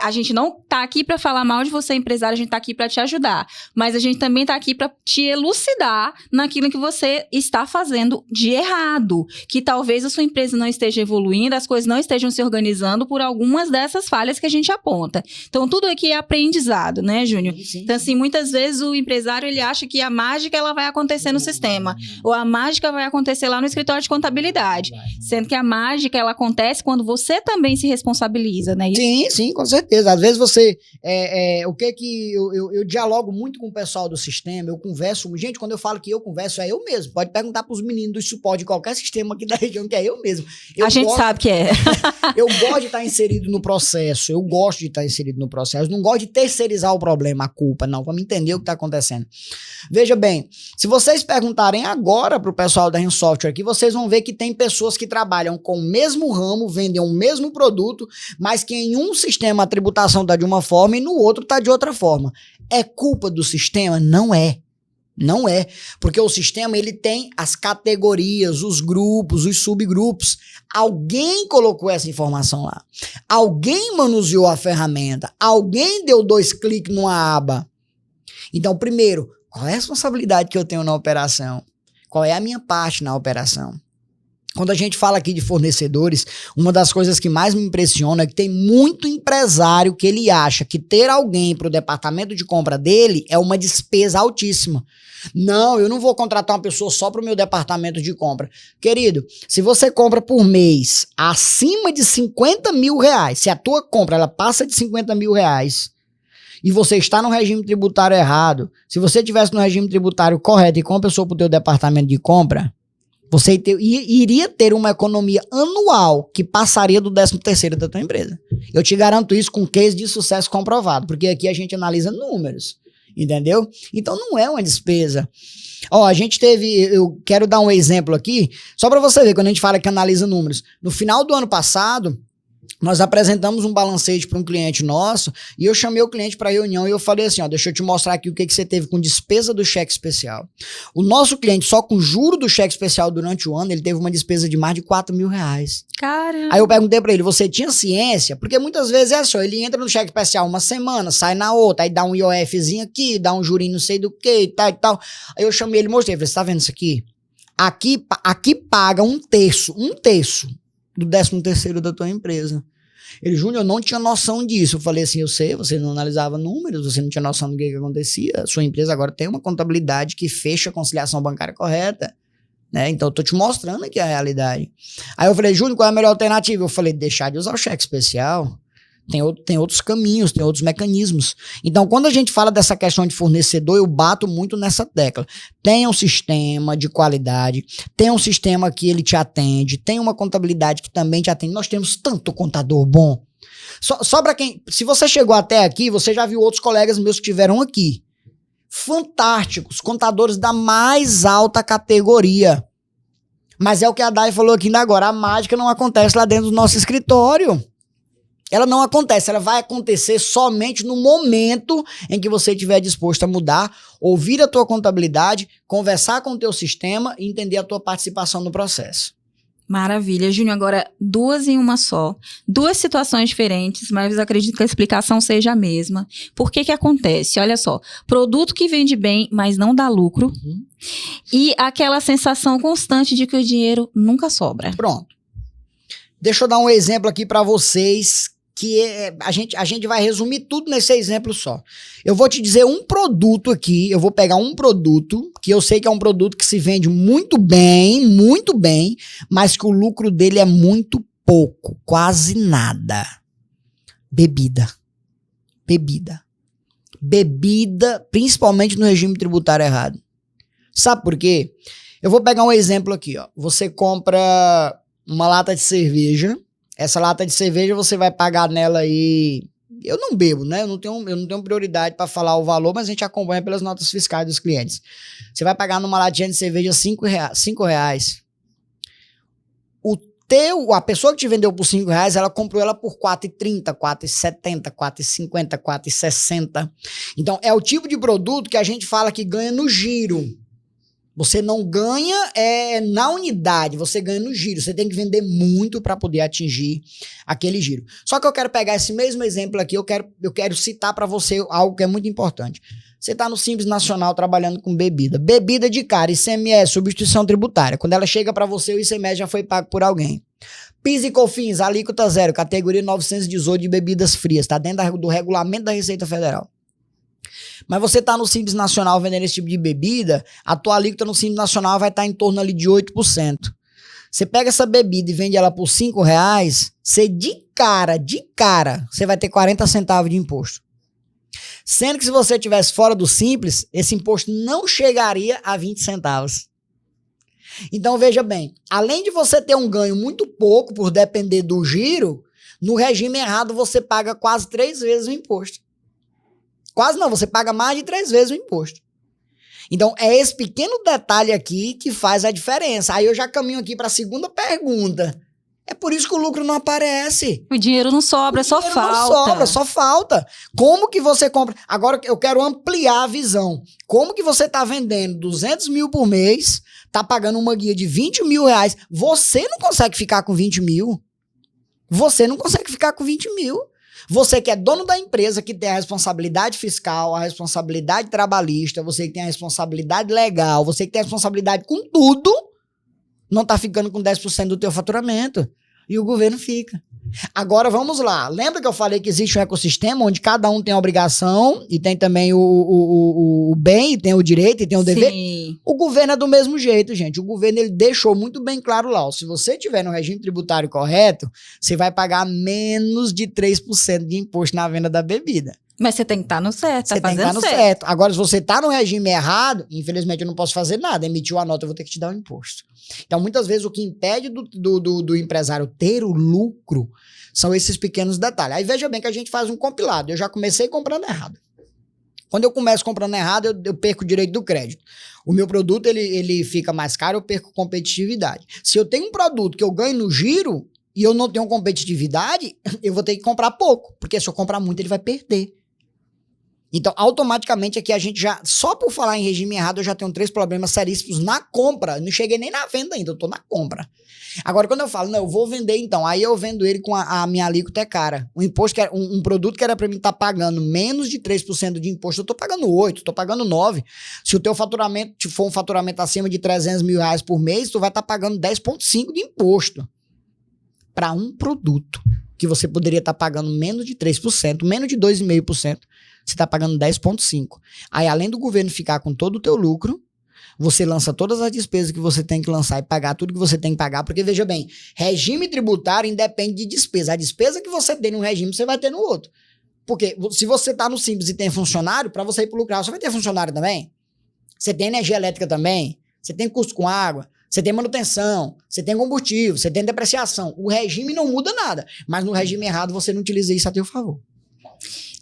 a gente não está aqui para falar mal de você, empresário, a gente está aqui para te ajudar. Mas a gente também está aqui para te elucidar naquilo que você está fazendo de errado. Que talvez a sua empresa não esteja evoluindo, as coisas não estejam se organizando por algumas dessas falhas que a gente aponta. Então, tudo aqui é aprendizado, né, Júnior? Sim. Então, assim, muitas vezes o empresário, ele acha que a mágica ela vai acontecer no sistema. Ou a mágica vai acontecer lá no escritório de contabilidade. Sendo que a mágica, ela acontece quando você também se responsabiliza, né? Sim, sim, com certeza. Às vezes você... o que que... Eu dialogo muito com o pessoal do sistema, eu converso... Gente, quando eu falo que eu converso, é eu mesmo. Pode perguntar pros meninos do suporte de qualquer sistema aqui da região, que é eu mesmo. A gente sabe que é. Eu gosto de estar inserido no processo, eu não gosto de terceirizar o problema, a culpa, não, para me entender o que está acontecendo. Veja bem, se vocês perguntarem agora para o pessoal da RIM Software aqui, vocês vão ver que tem pessoas que trabalham com o mesmo ramo, vendem o mesmo produto, mas que em um sistema a tributação está de uma forma e no outro está de outra forma. É culpa do sistema? Não é. Não é, porque o sistema ele tem as categorias, os grupos, os subgrupos. Alguém colocou essa informação lá. Alguém manuseou a ferramenta. Alguém deu 2 cliques numa aba. Então, primeiro, qual é a responsabilidade que eu tenho na operação? Qual é a minha parte na operação? Quando a gente fala aqui de fornecedores, uma das coisas que mais me impressiona é que tem muito empresário que ele acha que ter alguém para o departamento de compra dele é uma despesa altíssima. Não, eu não vou contratar uma pessoa só para o meu departamento de compra. Querido, se você compra por mês acima de 50 mil reais, se a tua compra ela passa de 50 mil reais e você está no regime tributário errado, se você estivesse no regime tributário correto e com uma pessoa para o teu departamento de compra, você iria ter uma economia anual que passaria do 13º da tua empresa. Eu te garanto isso com case de sucesso comprovado, porque aqui a gente analisa números, entendeu? Então não é uma despesa. Ó, a gente teve, eu quero dar um exemplo aqui, só para você ver, quando a gente fala que analisa números. No final do ano passado, nós apresentamos um balancete para um cliente nosso e eu chamei o cliente para reunião e eu falei assim, ó, deixa eu te mostrar aqui o que você teve com despesa do cheque especial. O nosso cliente, só com juro do cheque especial durante o ano, ele teve uma despesa de mais de 4 mil reais. Caramba. Aí eu perguntei para ele, você tinha ciência? Porque muitas vezes é só, ele entra no cheque especial uma semana, sai na outra, aí dá um IOFzinho aqui, dá um jurinho não sei do que e tal e tal. Aí eu chamei ele e mostrei, falei, você tá vendo isso aqui? Aqui paga um terço do 13º da tua empresa. Ele, Júnior, eu não tinha noção disso. Eu falei assim, eu sei, você não analisava números, você não tinha noção do que acontecia. A sua empresa agora tem uma contabilidade que fecha a conciliação bancária correta, né? Então eu tô te mostrando aqui a realidade. Aí eu falei, Júnior, qual é a melhor alternativa? Eu falei, deixar de usar o cheque especial. Tem outros caminhos, tem outros mecanismos. Então, quando a gente fala dessa questão de fornecedor, eu bato muito nessa tecla. Tem um sistema de qualidade, tem um sistema que ele te atende, tem uma contabilidade que também te atende. Nós temos tanto contador bom. Só para quem... Se você chegou até aqui, você já viu outros colegas meus que estiveram aqui. Fantásticos, contadores da mais alta categoria. Mas é o que a Dai falou aqui ainda agora, a mágica não acontece lá dentro do nosso escritório. Ela não acontece, ela vai acontecer somente no momento em que você estiver disposto a mudar, ouvir a tua contabilidade, conversar com o teu sistema e entender a tua participação no processo. Maravilha, Júnior. Agora, 2 em uma só. 2 situações diferentes, mas eu acredito que a explicação seja a mesma. Por que que acontece? Olha só, produto que vende bem, mas não dá lucro. E aquela sensação constante de que o dinheiro nunca sobra. Pronto. Deixa eu dar um exemplo aqui para vocês, que a gente vai resumir tudo nesse exemplo só. Eu vou te dizer um produto aqui, eu vou pegar um produto, que eu sei que é um produto que se vende muito bem, mas que o lucro dele é muito pouco, quase nada. Bebida, principalmente no regime tributário errado. Sabe por quê? Eu vou pegar um exemplo aqui, ó. Você compra uma lata de cerveja. Essa lata de cerveja você vai pagar nela aí... Eu não bebo, né? Eu não tenho prioridade para falar o valor, mas a gente acompanha pelas notas fiscais dos clientes. Você vai pagar numa latinha de cerveja R$5. A pessoa que te vendeu por R$5, ela comprou ela por R$4,30, R$4,70, R$4,50, R$4,60. Então, é o tipo de produto que a gente fala que ganha no giro. Você não ganha na unidade, você ganha no giro. Você tem que vender muito para poder atingir aquele giro. Só que eu quero pegar esse mesmo exemplo aqui, eu quero citar para você algo que é muito importante. Você está no Simples Nacional trabalhando com bebida. Bebida de cara, ICMS, substituição tributária. Quando ela chega para você, o ICMS já foi pago por alguém. PIS e COFINS, alíquota zero, categoria 918 de bebidas frias. Está dentro do regulamento da Receita Federal. Mas você tá no Simples Nacional vendendo esse tipo de bebida, a tua alíquota no Simples Nacional vai estar em torno ali de 8%. Você pega essa bebida e vende ela por R$5, você de cara, você vai ter 40 centavos de imposto. Sendo que se você estivesse fora do Simples, esse imposto não chegaria a 20 centavos. Então veja bem, além de você ter um ganho muito pouco por depender do giro, no regime errado você paga quase 3 vezes o imposto. Quase não, você paga mais de 3 vezes o imposto. Então, é esse pequeno detalhe aqui que faz a diferença. Aí eu já caminho aqui para a segunda pergunta. É por isso que o lucro não aparece. O dinheiro não sobra, só falta. Não sobra, só falta. Como que você compra? Agora eu quero ampliar a visão. Como que você está vendendo 200 mil por mês, está pagando uma guia de 20 mil reais, você não consegue ficar com 20 mil? Você não consegue ficar com 20 mil. Você que é dono da empresa, que tem a responsabilidade fiscal, a responsabilidade trabalhista, você que tem a responsabilidade legal, você que tem a responsabilidade com tudo, não tá ficando com 10% do teu faturamento. E o governo fica. Agora vamos lá. Lembra que eu falei que existe um ecossistema onde cada um tem a obrigação e tem também o bem, e tem o direito e tem o dever? Sim. O governo é do mesmo jeito, gente. O governo ele deixou muito bem claro lá. Ó, se você tiver no regime tributário correto, você vai pagar menos de 3% de imposto na venda da bebida. Mas você tem que estar no certo, Você tem que estar no certo. Agora, se você está no regime errado, infelizmente eu não posso fazer nada. Emitiu a nota, eu vou ter que te dar um imposto. Então, muitas vezes, o que impede do empresário ter o lucro são esses pequenos detalhes. Aí, veja bem que a gente faz um compilado. Eu já comecei comprando errado. Quando eu começo comprando errado, eu perco o direito do crédito. O meu produto, ele fica mais caro, eu perco competitividade. Se eu tenho um produto que eu ganho no giro e eu não tenho competitividade, eu vou ter que comprar pouco. Porque se eu comprar muito, ele vai perder. Então, automaticamente aqui a gente já, só por falar em regime errado, eu já tenho 3 problemas seríssimos na compra. Não cheguei nem na venda ainda, eu tô na compra. Agora, quando eu falo, não, eu vou vender então, aí eu vendo ele com a minha alíquota é cara. Um imposto que era, um produto que era pra mim estar pagando menos de 3% de imposto, eu tô pagando 8%, tô pagando 9%. Se o teu faturamento for um faturamento acima de 300 mil reais por mês, tu vai estar pagando 10,5% de imposto. Para um produto que você poderia estar pagando menos de 3%, menos de 2,5%. Você está pagando 10,5%. Aí, além do governo ficar com todo o teu lucro, você lança todas as despesas que você tem que lançar e pagar tudo que você tem que pagar, porque, veja bem, regime tributário independe de despesa. A despesa que você tem num regime, você vai ter no outro. Porque se você está no Simples e tem funcionário, para você ir para o lucrar, você vai ter funcionário também. Você tem energia elétrica também, você tem custo com água, você tem manutenção, você tem combustível, você tem depreciação. O regime não muda nada, mas no regime errado você não utiliza isso a teu favor.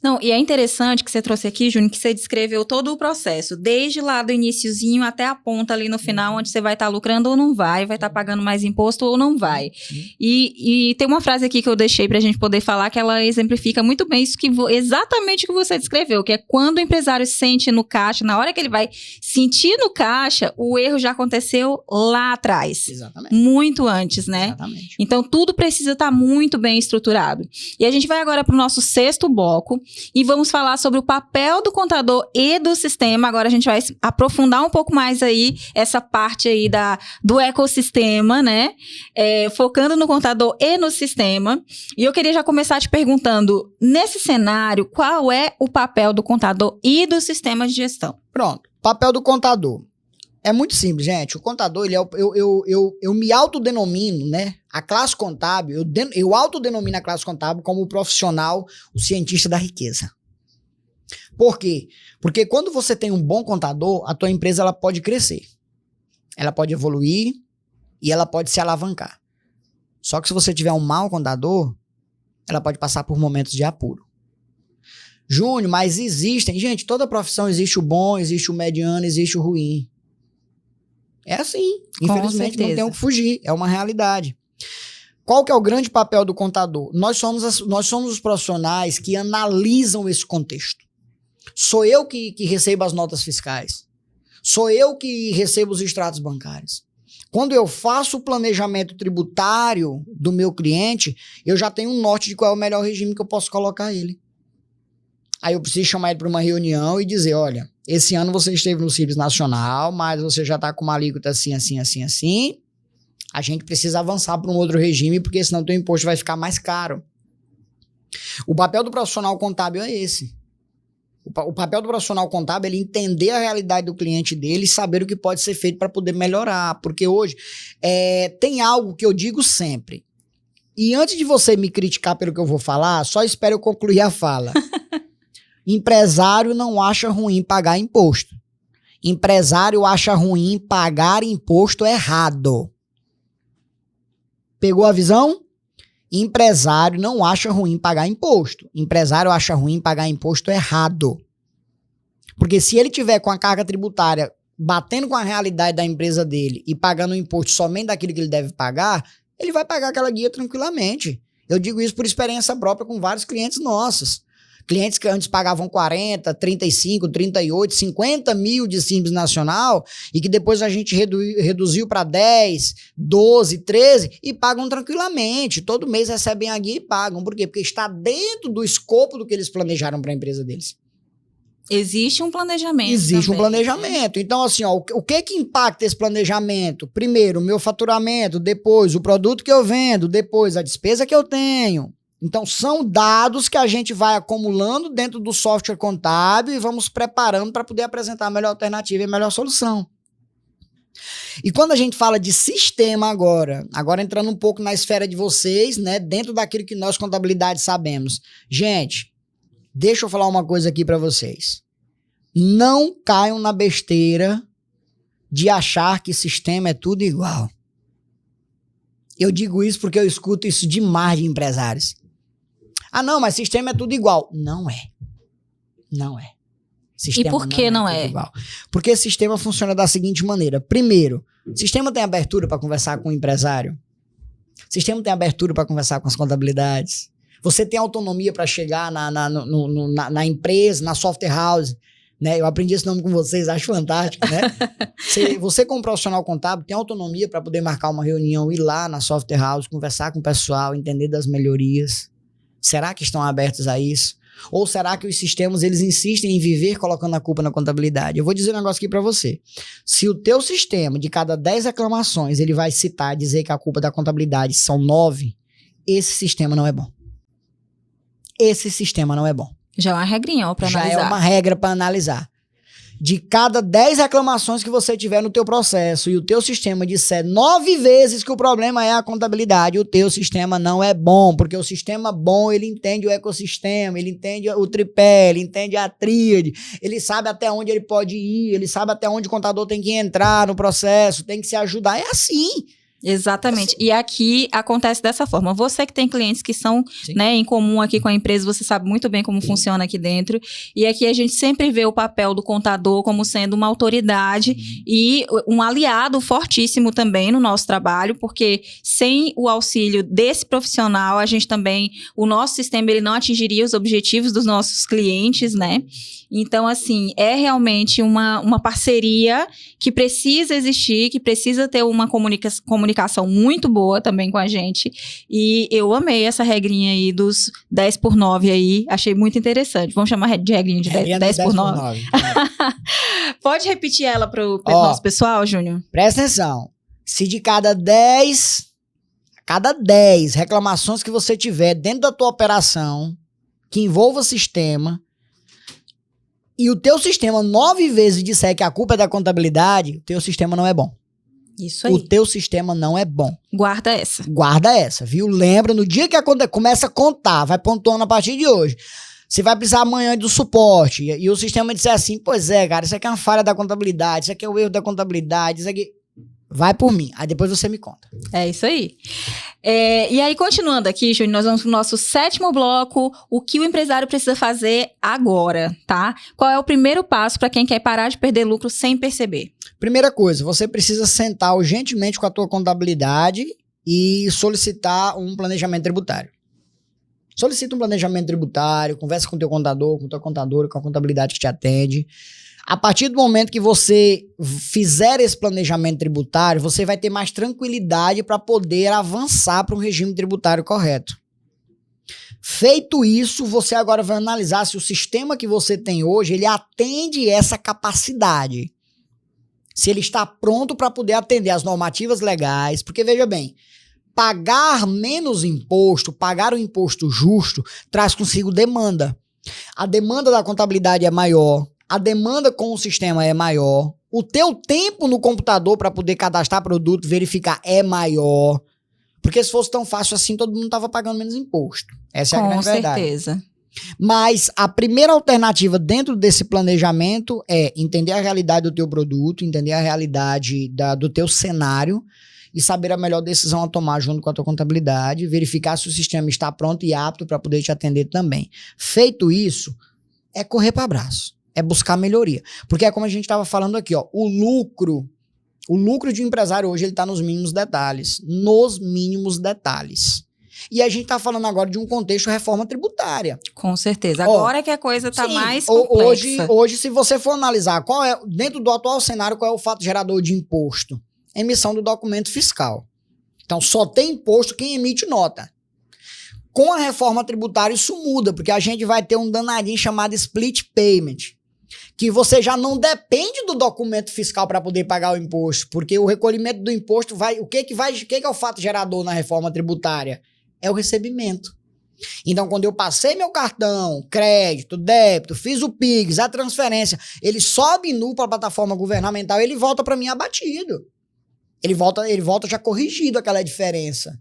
Não, e é interessante que você trouxe aqui, Júnior, que você descreveu todo o processo, desde lá do iniciozinho até a ponta ali no final, onde você vai estar lucrando ou não vai estar pagando mais imposto ou não vai. E tem uma frase aqui que eu deixei pra gente poder falar, que ela exemplifica muito bem isso, exatamente o que você descreveu, que é quando o empresário sente no caixa, na hora que ele vai sentir no caixa, o erro já aconteceu lá atrás. Exatamente. Muito antes, né? Exatamente. Então, tudo precisa estar muito bem estruturado. E a gente vai agora para o nosso 6º bloco, e vamos falar sobre o papel do contador e do sistema. Agora a gente vai aprofundar um pouco mais aí essa parte aí do ecossistema, né? Focando no contador e no sistema. E eu queria já começar te perguntando, nesse cenário, qual é o papel do contador e do sistema de gestão? Pronto. Papel do contador. É muito simples, gente. O contador, ele é eu me autodenomino, né? A classe contábil, eu autodenomino a classe contábil como o profissional, o cientista da riqueza. Por quê? Porque quando você tem um bom contador, a tua empresa ela pode crescer. Ela pode evoluir e ela pode se alavancar. Só que se você tiver um mau contador, ela pode passar por momentos de apuro. Júnior, mas existem... Gente, toda profissão existe o bom, existe o mediano, existe o ruim. É assim, infelizmente não tem o que fugir, é uma realidade. Qual que é o grande papel do contador? Nós somos os profissionais que analisam esse contexto. Sou eu que recebo as notas fiscais. Sou eu que recebo os extratos bancários. Quando eu faço o planejamento tributário do meu cliente, eu já tenho um norte de qual é o melhor regime que eu posso colocar ele. Aí eu preciso chamar ele para uma reunião e dizer, olha, esse ano você esteve no Simples Nacional, mas você já está com uma alíquota assim, assim, assim, assim. A gente precisa avançar para um outro regime, porque senão o teu imposto vai ficar mais caro. O papel do profissional contábil é esse. O papel do profissional contábil é ele entender a realidade do cliente dele e saber o que pode ser feito para poder melhorar. Porque hoje tem algo que eu digo sempre. E antes de você me criticar pelo que eu vou falar, só espere eu concluir a fala. Empresário não acha ruim pagar imposto. Empresário acha ruim pagar imposto errado. Pegou a visão? Empresário não acha ruim pagar imposto. Empresário acha ruim pagar imposto errado. Porque se ele tiver com a carga tributária batendo com a realidade da empresa dele e pagando o imposto somente daquilo que ele deve pagar, ele vai pagar aquela guia tranquilamente. Eu digo isso por experiência própria com vários clientes nossos. Clientes que antes pagavam 40, 35, 38, 50 mil de Simples Nacional e que depois a gente reduziu para 10, 12, 13 e pagam tranquilamente. Todo mês recebem a guia e pagam. Por quê? Porque está dentro do escopo do que eles planejaram para a empresa deles. Existe um planejamento. Existe também, um planejamento. Então, assim, ó, o que impacta esse planejamento? Primeiro, o meu faturamento, depois o produto que eu vendo, depois a despesa que eu tenho. Então, são dados que a gente vai acumulando dentro do software contábil e vamos preparando para poder apresentar a melhor alternativa e a melhor solução. E quando a gente fala de sistema agora entrando um pouco na esfera de vocês, né, dentro daquilo que nós, contabilidade, sabemos. Gente, deixa eu falar uma coisa aqui para vocês. Não caiam na besteira de achar que sistema é tudo igual. Eu digo isso porque eu escuto isso demais de empresários. Ah, não, mas sistema é tudo igual. Não é. Não é. Sistema e por que não tudo é? igual. Porque sistema funciona da seguinte maneira. Primeiro, sistema tem abertura para conversar com o empresário. Sistema tem abertura para conversar com as contabilidades. Você tem autonomia para chegar na empresa, na software house. Né? Eu aprendi esse nome com vocês, acho fantástico, né? Você como profissional contábil tem autonomia para poder marcar uma reunião, ir lá na software house, conversar com o pessoal, entender das melhorias. Será que estão abertos a isso? Ou será que os sistemas, eles insistem em viver colocando a culpa na contabilidade? Eu vou dizer um negócio aqui para você. Se o teu sistema, de cada 10 reclamações, ele vai citar, dizer que a culpa da contabilidade são 9, esse sistema não é bom. Esse sistema não é bom. Já é uma regrinha para analisar. Já é uma regra para analisar. De cada 10 reclamações que você tiver no teu processo e o teu sistema disser 9 vezes que o problema é a contabilidade, o teu sistema não é bom, porque o sistema bom, ele entende o ecossistema, ele entende o tripé, ele entende a tríade, ele sabe até onde ele pode ir, ele sabe até onde o contador tem que entrar no processo, tem que se ajudar, é assim. Exatamente. E aqui acontece dessa forma. Você que tem clientes que são, né, em comum aqui com a empresa, você sabe muito bem como funciona aqui dentro. E aqui a gente sempre vê o papel do contador como sendo uma autoridade e um aliado fortíssimo também no nosso trabalho, porque sem o auxílio desse profissional, a gente também, o nosso sistema, ele não atingiria os objetivos dos nossos clientes, né? Então, assim, é realmente uma parceria que precisa existir, que precisa ter uma comunicação muito boa também com a gente. E eu amei essa regrinha aí dos 10 por 9 aí, achei muito interessante. Vamos chamar de regrinha de 10 por 9. Pode repetir ela pro nosso pessoal, Júnior? Presta atenção. Se de cada 10 reclamações que você tiver dentro da tua operação, que envolva sistema, e o teu sistema 9 vezes disser que a culpa é da contabilidade, o teu sistema não é bom. Isso aí. O teu sistema não é bom. Guarda essa. Guarda essa, viu? Lembra, no dia que a conta começa a contar, vai pontuando a partir de hoje. Você vai precisar amanhã do suporte. E o sistema disser assim, pois é, cara, isso aqui é uma falha da contabilidade, isso aqui é o erro da contabilidade, isso aqui... Vai por mim. Aí depois você me conta. É isso aí. E aí, continuando aqui, Júnior, nós vamos pro nosso 7º bloco, o que o empresário precisa fazer agora, tá? Qual é o primeiro passo para quem quer parar de perder lucro sem perceber? Primeira coisa, você precisa sentar urgentemente com a tua contabilidade e solicitar um planejamento tributário. Solicita um planejamento tributário, conversa com o teu contador, com a tua contadora, com a contabilidade que te atende. A partir do momento que você fizer esse planejamento tributário, você vai ter mais tranquilidade para poder avançar para um regime tributário correto. Feito isso, você agora vai analisar se o sistema que você tem hoje, ele atende essa capacidade. Se ele está pronto para poder atender as normativas legais, porque veja bem, pagar menos imposto, pagar o imposto justo, traz consigo demanda. a demanda da contabilidade é maior, a demanda com o sistema é maior, o teu tempo no computador para poder cadastrar produto, verificar é maior. Porque se fosse tão fácil assim, todo mundo estava pagando menos imposto. Essa é a grande verdade. Com certeza. Mas a primeira alternativa dentro desse planejamento é entender a realidade do teu produto, entender a realidade do teu cenário e saber a melhor decisão a tomar junto com a tua contabilidade, verificar se o sistema está pronto e apto para poder te atender também. Feito isso, é correr para abraço, é buscar melhoria. Porque é como a gente estava falando aqui, ó, o lucro de um empresário hoje ele está nos mínimos detalhes. Nos mínimos detalhes. E a gente está falando agora de um contexto reforma tributária. Com certeza. Agora é que a coisa está mais complexa. Hoje, se você for analisar qual é, dentro do atual cenário, qual é o fato gerador de imposto? Emissão do documento fiscal. Então, só tem imposto quem emite nota. Com a reforma tributária, isso muda, porque a gente vai ter um danadinho chamado split payment, que você já não depende do documento fiscal para poder pagar o imposto, porque o recolhimento do imposto vai... O que é o fato gerador na reforma tributária? É o recebimento. Então, quando eu passei meu cartão, crédito, débito, fiz o PIX, a transferência, ele sobe nu para a plataforma governamental, ele volta para mim abatido. Ele volta já corrigido aquela diferença.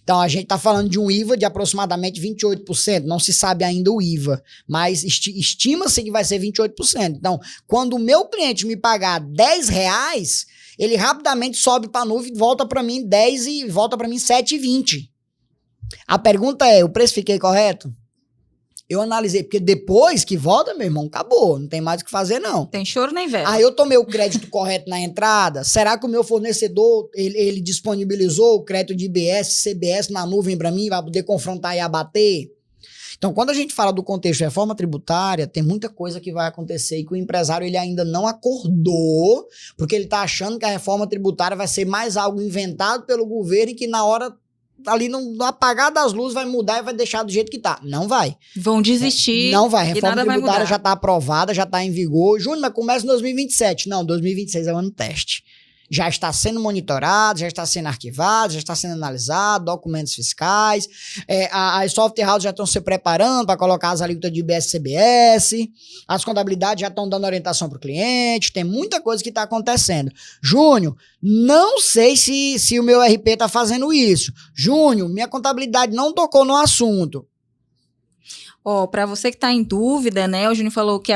Então, a gente está falando de um IVA de aproximadamente 28%. Não se sabe ainda o IVA, mas estima-se que vai ser 28%. Então, quando o meu cliente me pagar R$10, ele rapidamente sobe para a nuvem, volta para mim 10 e volta para mim 7,20. A pergunta é, o preço fiquei correto? Eu analisei, porque depois que volta, meu irmão, acabou, não tem mais o que fazer não. Tem choro nem verba. Aí eu tomei o crédito correto na entrada, será que o meu fornecedor, ele disponibilizou o crédito de IBS, CBS na nuvem para mim, vai poder confrontar e abater? Então, quando a gente fala do contexto de reforma tributária, tem muita coisa que vai acontecer e que o empresário ele ainda não acordou, porque ele está achando que a reforma tributária vai ser mais algo inventado pelo governo e que na hora ali no apagar das luzes vai mudar e vai deixar do jeito que tá. Não vai. Vão desistir. Não vai. A reforma tributária tributária já tá aprovada, já tá em vigor. Júnior, mas começa em 2027. Não, 2026 é o ano teste. Já está sendo monitorado, já está sendo arquivado, já está sendo analisado, documentos fiscais. As software houses já estão se preparando para colocar as alíquotas de IBS e CBS. As contabilidades já estão dando orientação para o cliente. Tem muita coisa que está acontecendo. Júnior, não sei se o meu RP está fazendo isso. Júnior, minha contabilidade não tocou no assunto. Para você que está em dúvida, né, o Júnior falou que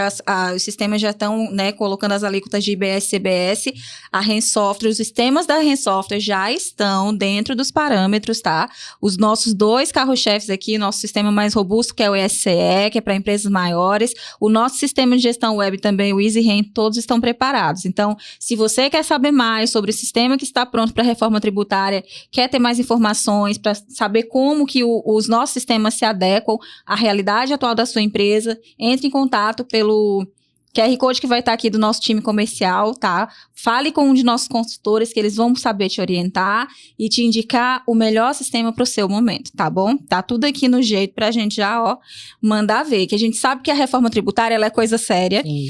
os sistemas já estão, né, colocando as alíquotas de IBS e CBS, a Rensoftware, os sistemas da Rensoftware já estão dentro dos parâmetros, tá? Os nossos 2 carro-chefes aqui, nosso sistema mais robusto, que é o ESCE, que é para empresas maiores, o nosso sistema de gestão web também, o EasyRent, todos estão preparados. Então, se você quer saber mais sobre o sistema que está pronto para a reforma tributária, quer ter mais informações para saber como que os nossos sistemas se adequam à realidade atual da sua empresa, entre em contato pelo QR Code que vai estar aqui do nosso time comercial, tá? Fale com um de nossos consultores que eles vão saber te orientar e te indicar o melhor sistema para o seu momento, tá bom? Tá tudo aqui no jeito pra gente já, mandar ver, que a gente sabe que a reforma tributária ela é coisa séria. Sim,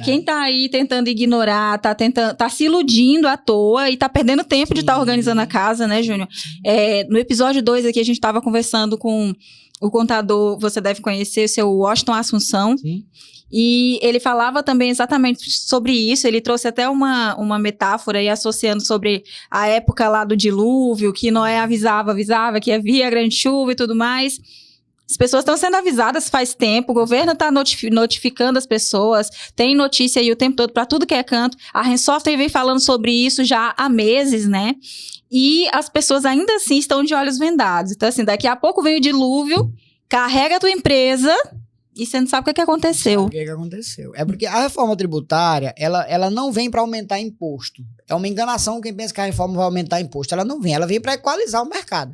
quem tá aí tentando ignorar, tá se iludindo à toa e tá perdendo tempo de estar organizando a casa, né, Júnior? No episódio 2 aqui a gente tava conversando com o contador, você deve conhecer, o seu Washington Assunção. Sim. E ele falava também exatamente sobre isso, ele trouxe até uma metáfora aí associando sobre a época lá do dilúvio, que Noé avisava que havia grande chuva e tudo mais. As pessoas estão sendo avisadas faz tempo, o governo está notificando as pessoas, tem notícia aí o tempo todo para tudo que é canto. A Rensoftware vem falando sobre isso já há meses, né? E as pessoas ainda assim estão de olhos vendados. Então, assim, daqui a pouco vem o dilúvio, carrega a tua empresa e você não sabe o que aconteceu. O que aconteceu? É porque a reforma tributária, ela não vem para aumentar imposto. É uma enganação quem pensa que a reforma vai aumentar imposto. Ela não vem, ela vem para equalizar o mercado.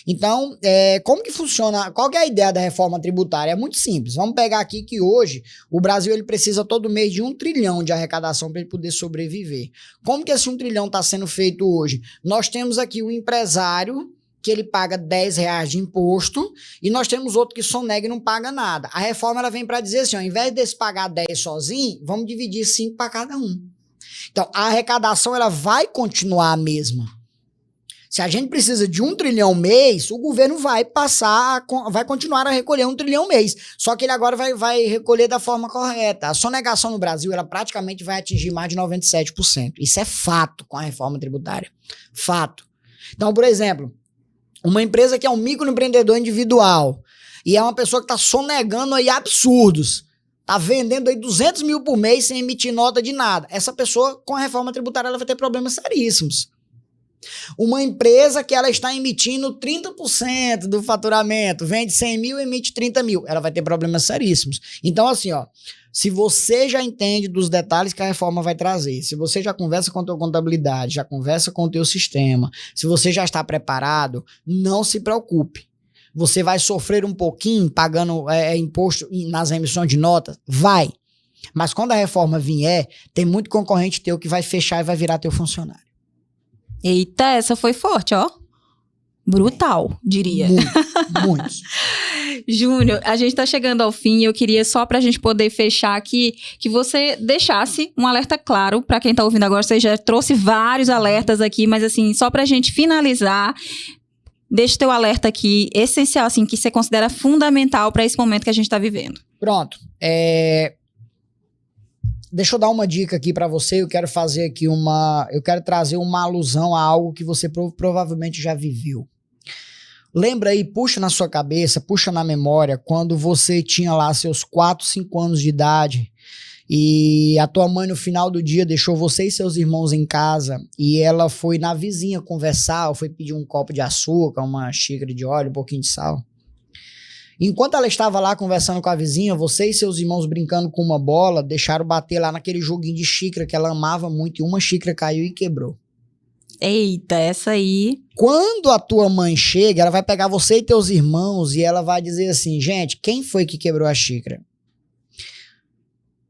Então, como que funciona? Qual que é a ideia da reforma tributária? É muito simples. Vamos pegar aqui que hoje o Brasil ele precisa todo mês de 1 trilhão de arrecadação para ele poder sobreviver. Como que esse 1 trilhão está sendo feito hoje? Nós temos aqui um empresário que ele paga R$10 de imposto e nós temos outro que sonega e não paga nada. A reforma ela vem para dizer assim, ao invés desse pagar 10 sozinho, vamos dividir 5 para cada um. Então, a arrecadação ela vai continuar a mesma. Se a gente precisa de 1 trilhão mês, o governo vai continuar a recolher 1 trilhão mês. Só que ele agora vai recolher da forma correta. A sonegação no Brasil, ela praticamente vai atingir mais de 97%. Isso é fato com a reforma tributária. Fato. Então, por exemplo, uma empresa que é um microempreendedor individual e é uma pessoa que está sonegando aí absurdos, está vendendo aí 200 mil por mês sem emitir nota de nada. Essa pessoa, com a reforma tributária, ela vai ter problemas seríssimos. Uma empresa que ela está emitindo 30% do faturamento, vende 100 mil, emite 30 mil, ela vai ter problemas seríssimos. Então, assim, ó, se você já entende dos detalhes que a reforma vai trazer, se você já conversa com a tua contabilidade, já conversa com o teu sistema, se você já está preparado, não se preocupe. Você vai sofrer um pouquinho pagando imposto nas emissões de notas? Vai. Mas quando a reforma vier, tem muito concorrente teu que vai fechar e vai virar teu funcionário. Eita, essa foi forte, ó. Brutal, diria. Muitos. Júnior, a gente tá chegando ao fim e eu queria só pra gente poder fechar aqui, que você deixasse um alerta claro pra quem tá ouvindo agora. Você já trouxe vários alertas aqui, mas assim, só pra gente finalizar, deixa o teu alerta aqui, essencial, assim, que você considera fundamental pra esse momento que a gente tá vivendo. Pronto. Deixa eu dar uma dica aqui pra você. Eu quero trazer uma alusão a algo que você provavelmente já viveu. Lembra aí, puxa na sua cabeça, puxa na memória, quando você tinha lá seus 4, 5 anos de idade e a tua mãe no final do dia deixou você e seus irmãos em casa e ela foi na vizinha conversar, ou foi pedir um copo de açúcar, uma xícara de óleo, um pouquinho de sal. Enquanto ela estava lá conversando com a vizinha, você e seus irmãos brincando com uma bola, deixaram bater lá naquele joguinho de xícara que ela amava muito, e uma xícara caiu e quebrou. Eita, essa aí... Quando a tua mãe chega, ela vai pegar você e teus irmãos e ela vai dizer assim, gente, quem foi que quebrou a xícara?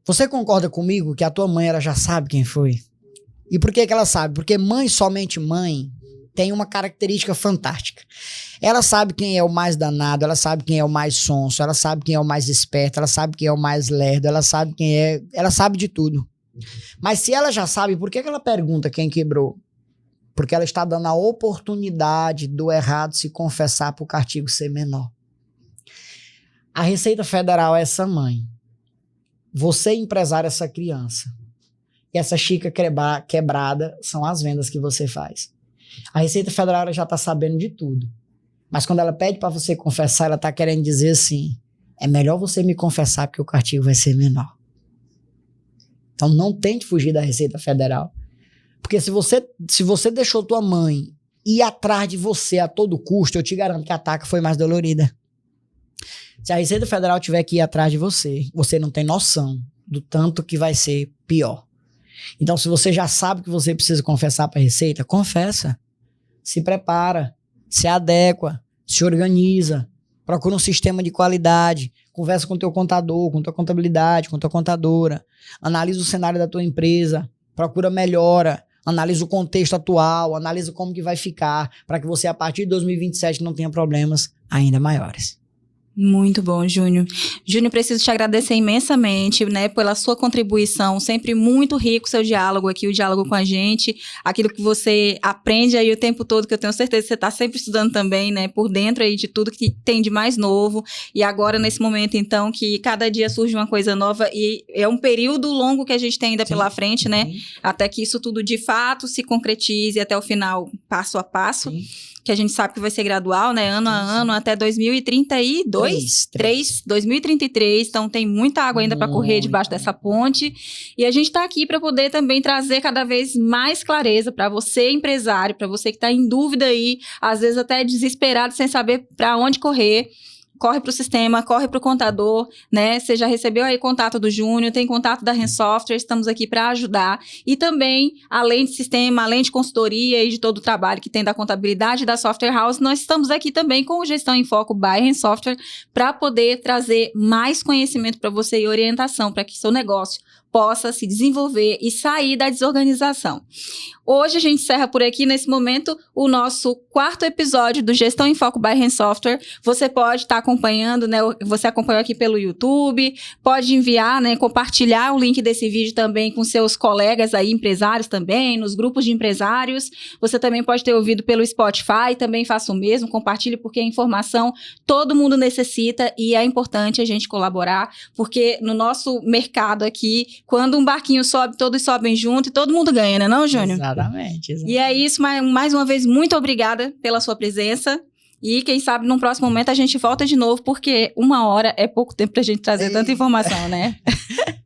Você concorda comigo que a tua mãe ela já sabe quem foi? E por que ela sabe? Porque mãe, somente mãe, tem uma característica fantástica. Ela sabe quem é o mais danado, ela sabe quem é o mais sonso, ela sabe quem é o mais esperto, ela sabe quem é o mais lerdo, ela sabe ela sabe de tudo. Mas se ela já sabe, por que ela pergunta quem quebrou? Porque ela está dando a oportunidade do errado se confessar para o castigo ser menor. A Receita Federal é essa mãe. Você, empresário, é essa criança. E essa xícara quebrada são as vendas que você faz. A Receita Federal já está sabendo de tudo. Mas quando ela pede para você confessar, ela está querendo dizer assim, é melhor você me confessar porque o castigo vai ser menor. Então não tente fugir da Receita Federal. Porque se você deixou tua mãe ir atrás de você a todo custo, eu te garanto que a taca foi mais dolorida. Se a Receita Federal tiver que ir atrás de você, você não tem noção do tanto que vai ser pior. Então, se você já sabe que você precisa confessar para a Receita, confessa. Se prepara, se adequa, se organiza, procura um sistema de qualidade, conversa com o teu contador, com tua contabilidade, com tua contadora, analisa o cenário da tua empresa, procura melhora, analisa o contexto atual, analisa como que vai ficar, para que você, a partir de 2027, não tenha problemas ainda maiores. Muito bom, Júnior. Júnior, preciso te agradecer imensamente, né, pela sua contribuição, sempre muito rico o seu diálogo aqui, o diálogo com a gente, aquilo que você aprende aí o tempo todo, que eu tenho certeza que você está sempre estudando também, né, por dentro aí de tudo que tem de mais novo, e agora nesse momento, então, que cada dia surge uma coisa nova, e é um período longo que a gente tem ainda pela frente, né, até que isso tudo de fato se concretize até o final, passo a passo. Que a gente sabe que vai ser gradual, né? Ano a ano, até 2032. 2033. Então, tem muita água ainda para correr debaixo dessa ponte. E a gente está aqui para poder também trazer cada vez mais clareza para você, empresário, para você que está em dúvida aí, às vezes até desesperado, sem saber para onde correr. Corre para o sistema, corre para o contador, né? Você já recebeu aí contato do Júnior, tem contato da REN Software, estamos aqui para ajudar. E também, além de sistema, além de consultoria e de todo o trabalho que tem da contabilidade da Software House, nós estamos aqui também com o Gestão em Foco by REN Software para poder trazer mais conhecimento para você e orientação para que seu negócio possa se desenvolver e sair da desorganização. Hoje a gente encerra por aqui, nesse momento, o nosso 4º episódio do Gestão em Foco by REN Software. Você pode estar acompanhando, né? Você acompanhou aqui pelo YouTube, pode enviar, né? Compartilhar o link desse vídeo também com seus colegas aí, empresários também, nos grupos de empresários. Você também pode ter ouvido pelo Spotify, também faça o mesmo, compartilhe, porque a informação todo mundo necessita e é importante a gente colaborar, porque no nosso mercado aqui, quando um barquinho sobe, todos sobem junto e todo mundo ganha, né não, Júnior? Exatamente. E é isso, mais uma vez, muito obrigada pela sua presença. E quem sabe, num próximo momento, a gente volta de novo, porque 1 hora é pouco tempo pra gente trazer tanta informação, né?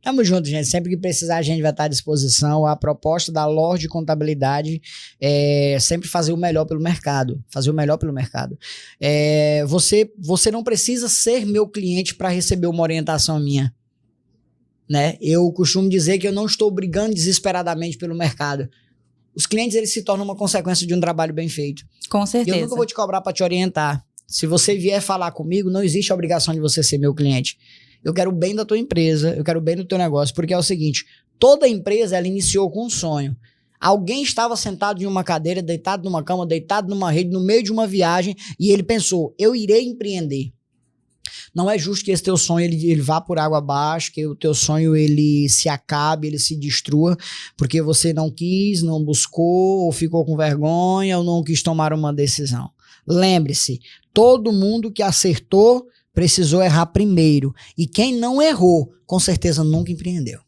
Tamo junto, gente. Sempre que precisar, a gente vai estar à disposição. A proposta da Lorde Contabilidade é sempre fazer o melhor pelo mercado. Fazer o melhor pelo mercado. Você não precisa ser meu cliente para receber uma orientação minha. Né? Eu costumo dizer que eu não estou brigando desesperadamente pelo mercado. Os clientes, eles se tornam uma consequência de um trabalho bem feito. Com certeza. Eu nunca vou te cobrar para te orientar. Se você vier falar comigo, não existe a obrigação de você ser meu cliente. Eu quero o bem da tua empresa, eu quero o bem do teu negócio, porque é o seguinte, toda empresa, ela iniciou com um sonho. Alguém estava sentado em uma cadeira, deitado numa cama, deitado numa rede, no meio de uma viagem, e ele pensou, eu irei empreender. Não é justo que esse teu sonho ele vá por água abaixo, que o teu sonho ele se acabe, ele se destrua, porque você não quis, não buscou, ou ficou com vergonha, ou não quis tomar uma decisão. Lembre-se, todo mundo que acertou precisou errar primeiro. E quem não errou, com certeza nunca empreendeu.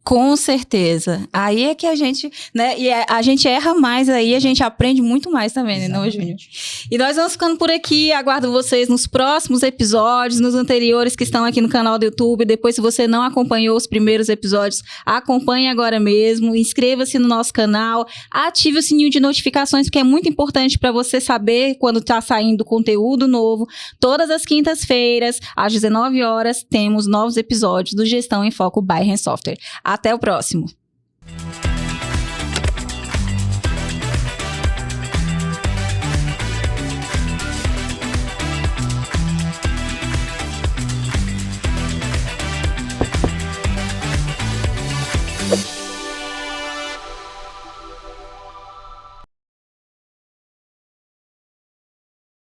Com certeza. Aí é que a gente, né? E a gente erra mais aí, a gente aprende muito mais também, né, não, Júnior? E nós vamos ficando por aqui. Aguardo vocês nos próximos episódios, nos anteriores que estão aqui no canal do YouTube. Depois, se você não acompanhou os primeiros episódios, acompanhe agora mesmo. Inscreva-se no nosso canal, ative o sininho de notificações, porque é muito importante para você saber quando está saindo conteúdo novo. Todas as quintas-feiras, às 19 horas, temos novos episódios do Gestão em Foco by REN Software. Até o próximo.